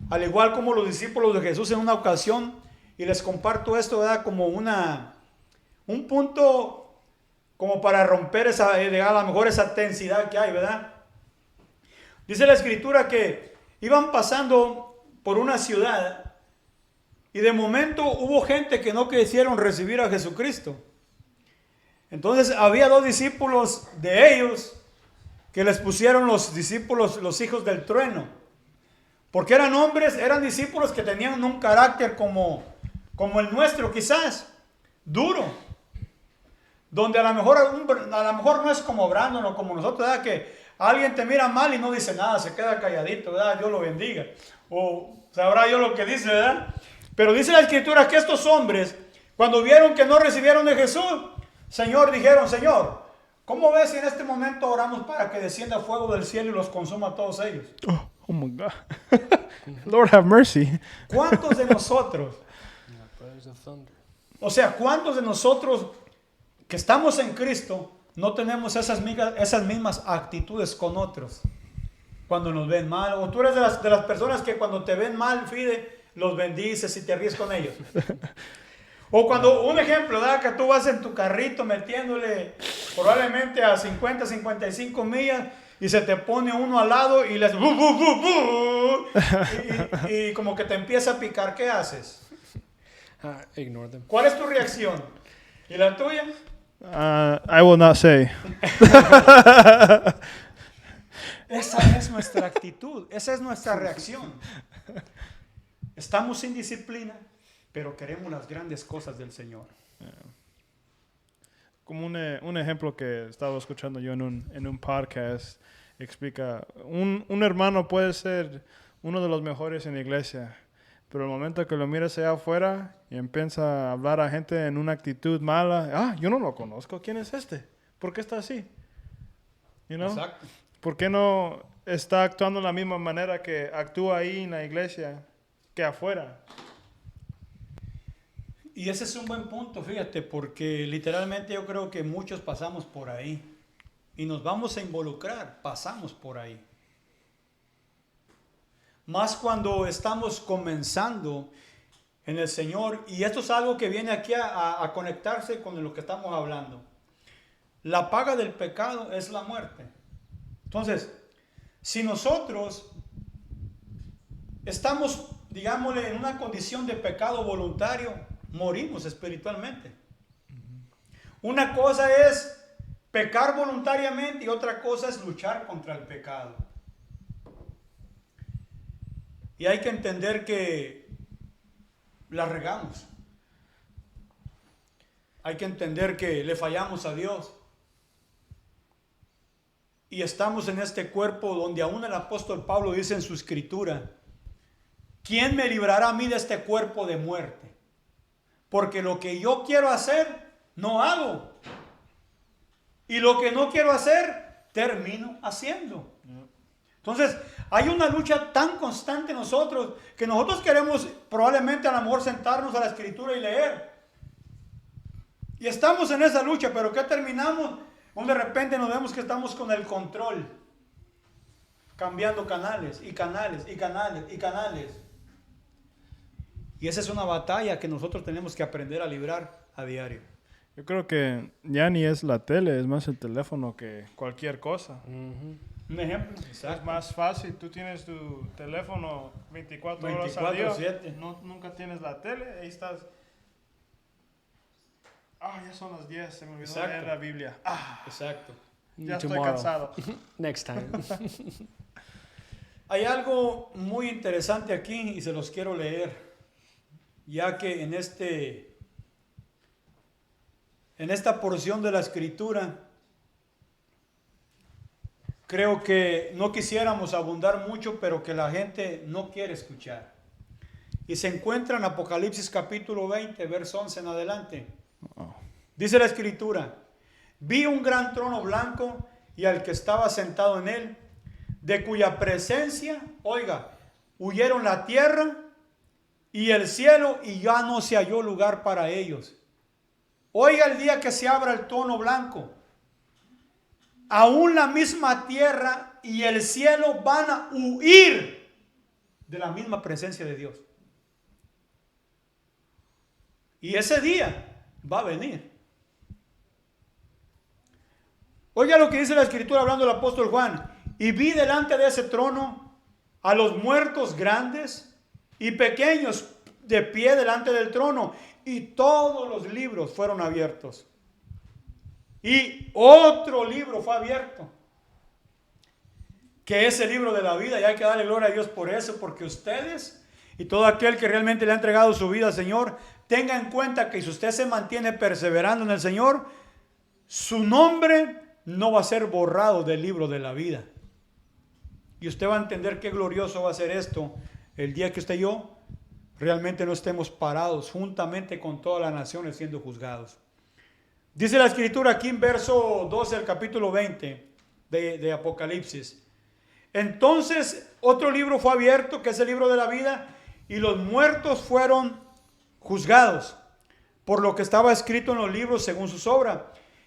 al igual como los discípulos de Jesús en una ocasión, y les comparto esto, ¿verdad? Como un punto como para romper esa, a lo mejor esa tensidad que hay, ¿verdad? Dice la escritura que iban pasando por una ciudad y de momento hubo gente que no quisieron recibir a Jesucristo. Entonces había 2 discípulos de ellos que les pusieron los discípulos, los hijos del trueno. Porque eran hombres, eran discípulos que tenían un carácter como el nuestro quizás, duro. Donde a lo mejor no es como Brandon o como nosotros, ¿verdad? Que alguien te mira mal y no dice nada, se queda calladito, ¿verdad? Dios lo bendiga. O sabrá Dios lo que dice, ¿verdad? Pero dice la escritura que estos hombres, cuando vieron que no recibieron de Jesús, dijeron, Señor, ¿cómo ves si en este momento oramos para que descienda fuego del cielo y los consuma a todos ellos? Oh my God. Lord have mercy. ¿Cuántos de nosotros, cuántos de nosotros que estamos en Cristo no tenemos esas mismas actitudes con otros cuando nos ven mal? O tú eres de las personas que cuando te ven mal, Fide, los bendices y te ríes con ellos. O cuando, un ejemplo, ¿verdad? Que tú vas en tu carrito metiéndole probablemente a 50, 55 millas y se te pone uno al lado y les... y como que te empieza a picar, ¿qué haces? Ignore them. ¿Cuál es tu reacción? ¿Y la tuya? I will not say. Esa es nuestra actitud, esa es nuestra reacción. Estamos sin disciplina, pero queremos las grandes cosas del Señor. Como un ejemplo que estaba escuchando yo en un podcast, explica, un hermano puede ser uno de los mejores en la iglesia, pero el momento que lo miras allá afuera y empieza a hablar a gente en una actitud mala, yo no lo conozco, ¿quién es este? ¿Por qué está así? You know? Exacto. ¿Por qué no está actuando de la misma manera que actúa ahí en la iglesia que afuera? Y ese es un buen punto, fíjate, porque literalmente yo creo que muchos pasamos por ahí y nos vamos a involucrar, pasamos por ahí. Más cuando estamos comenzando en el Señor, y esto es algo que viene aquí a conectarse con lo que estamos hablando. La paga del pecado es la muerte. Entonces, si nosotros estamos, digámosle, en una condición de pecado voluntario, morimos espiritualmente. Una cosa es pecar voluntariamente y otra cosa es luchar contra el pecado. Y hay que entender que la regamos. Hay que entender que le fallamos a Dios. Y estamos en este cuerpo donde aún el apóstol Pablo dice en su escritura, ¿quién me librará a mí de este cuerpo de muerte? Porque lo que yo quiero hacer, no hago. Y lo que no quiero hacer, termino haciendo. Entonces, hay una lucha tan constante en nosotros que nosotros queremos probablemente a lo mejor sentarnos a la escritura y leer. Y estamos en esa lucha, pero ¿qué terminamos? De repente nos vemos que estamos con el control, cambiando canales y canales y canales y canales. Y esa es una batalla que nosotros tenemos que aprender a librar a diario. Yo creo que ya ni es la tele, es más el teléfono que cualquier cosa. Un ejemplo. Es más fácil, tú tienes tu teléfono 24 horas al día, nunca tienes la tele, ahí estás... ya son las 10, se me olvidó leer la Biblia. Exacto. Ya estoy cansado. Next time. Hay algo muy interesante aquí y se los quiero leer, ya que en esta porción de la escritura creo que no quisiéramos abundar mucho, pero que la gente no quiere escuchar. Y se encuentra en Apocalipsis capítulo 20, verso 11 en adelante. Dice la escritura, vi un gran trono blanco y al que estaba sentado en él, de cuya presencia, huyeron la tierra y el cielo y ya no se halló lugar para ellos. Oiga, el día que se abra el trono blanco, aún la misma tierra y el cielo van a huir de la misma presencia de Dios. Y ese día va a venir. Oiga lo que dice la Escritura hablando el apóstol Juan. Y vi delante de ese trono a los muertos grandes y pequeños de pie delante del trono. Y todos los libros fueron abiertos. Y otro libro fue abierto, que es el libro de la vida. Y hay que darle gloria a Dios por eso, porque ustedes y todo aquel que realmente le ha entregado su vida al Señor, tenga en cuenta que si usted se mantiene perseverando en el Señor, su nombre no va a ser borrado del libro de la vida. Y usted va a entender qué glorioso va a ser esto el día que usted y yo realmente no estemos parados juntamente con todas las naciones siendo juzgados. Dice la Escritura aquí en verso 12 del capítulo 20 de Apocalipsis. Entonces otro libro fue abierto, que es el libro de la vida, y los muertos fueron juzgados por lo que estaba escrito en los libros según sus obras.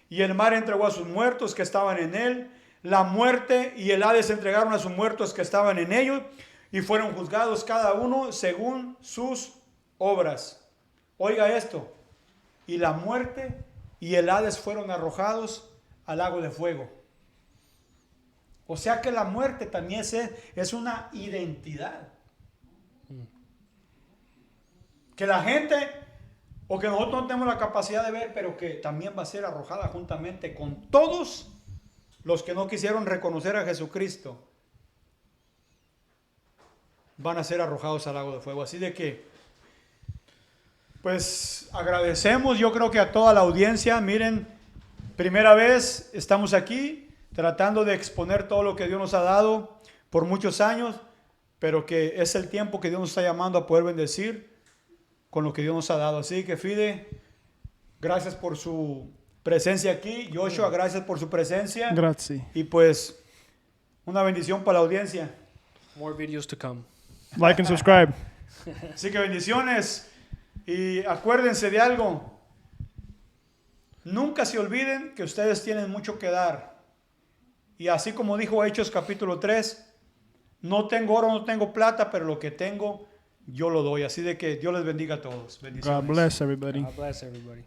Y el mar entregó a sus muertos que estaban en él. La muerte y el Hades entregaron a sus muertos que estaban en ellos, y fueron juzgados cada uno según sus obras. Oiga esto. Y la muerte y el Hades fueron arrojados al lago de fuego. O sea que la muerte también es una identidad. Que la gente, o que nosotros no tenemos la capacidad de ver, pero que también va a ser arrojada juntamente con todos los que no quisieron reconocer a Jesucristo. Van a ser arrojados al lago de fuego. Así de que, pues agradecemos, yo creo que a toda la audiencia. Miren, primera vez estamos aquí tratando de exponer todo lo que Dios nos ha dado por muchos años, pero que es el tiempo que Dios nos está llamando a poder bendecir con lo que Dios nos ha dado. Así que Fide, gracias por su presencia aquí. Joshua, gracias por su presencia. Gracias. Y pues una bendición para la audiencia. More videos to come. Like and subscribe. Así que bendiciones. Y acuérdense de algo. Nunca se olviden que ustedes tienen mucho que dar. Y así como dijo Hechos capítulo 3, no tengo oro, no tengo plata, pero lo que tengo yo lo doy. Así de que Dios les bendiga a todos. Bendiciones. God bless everybody. God bless everybody.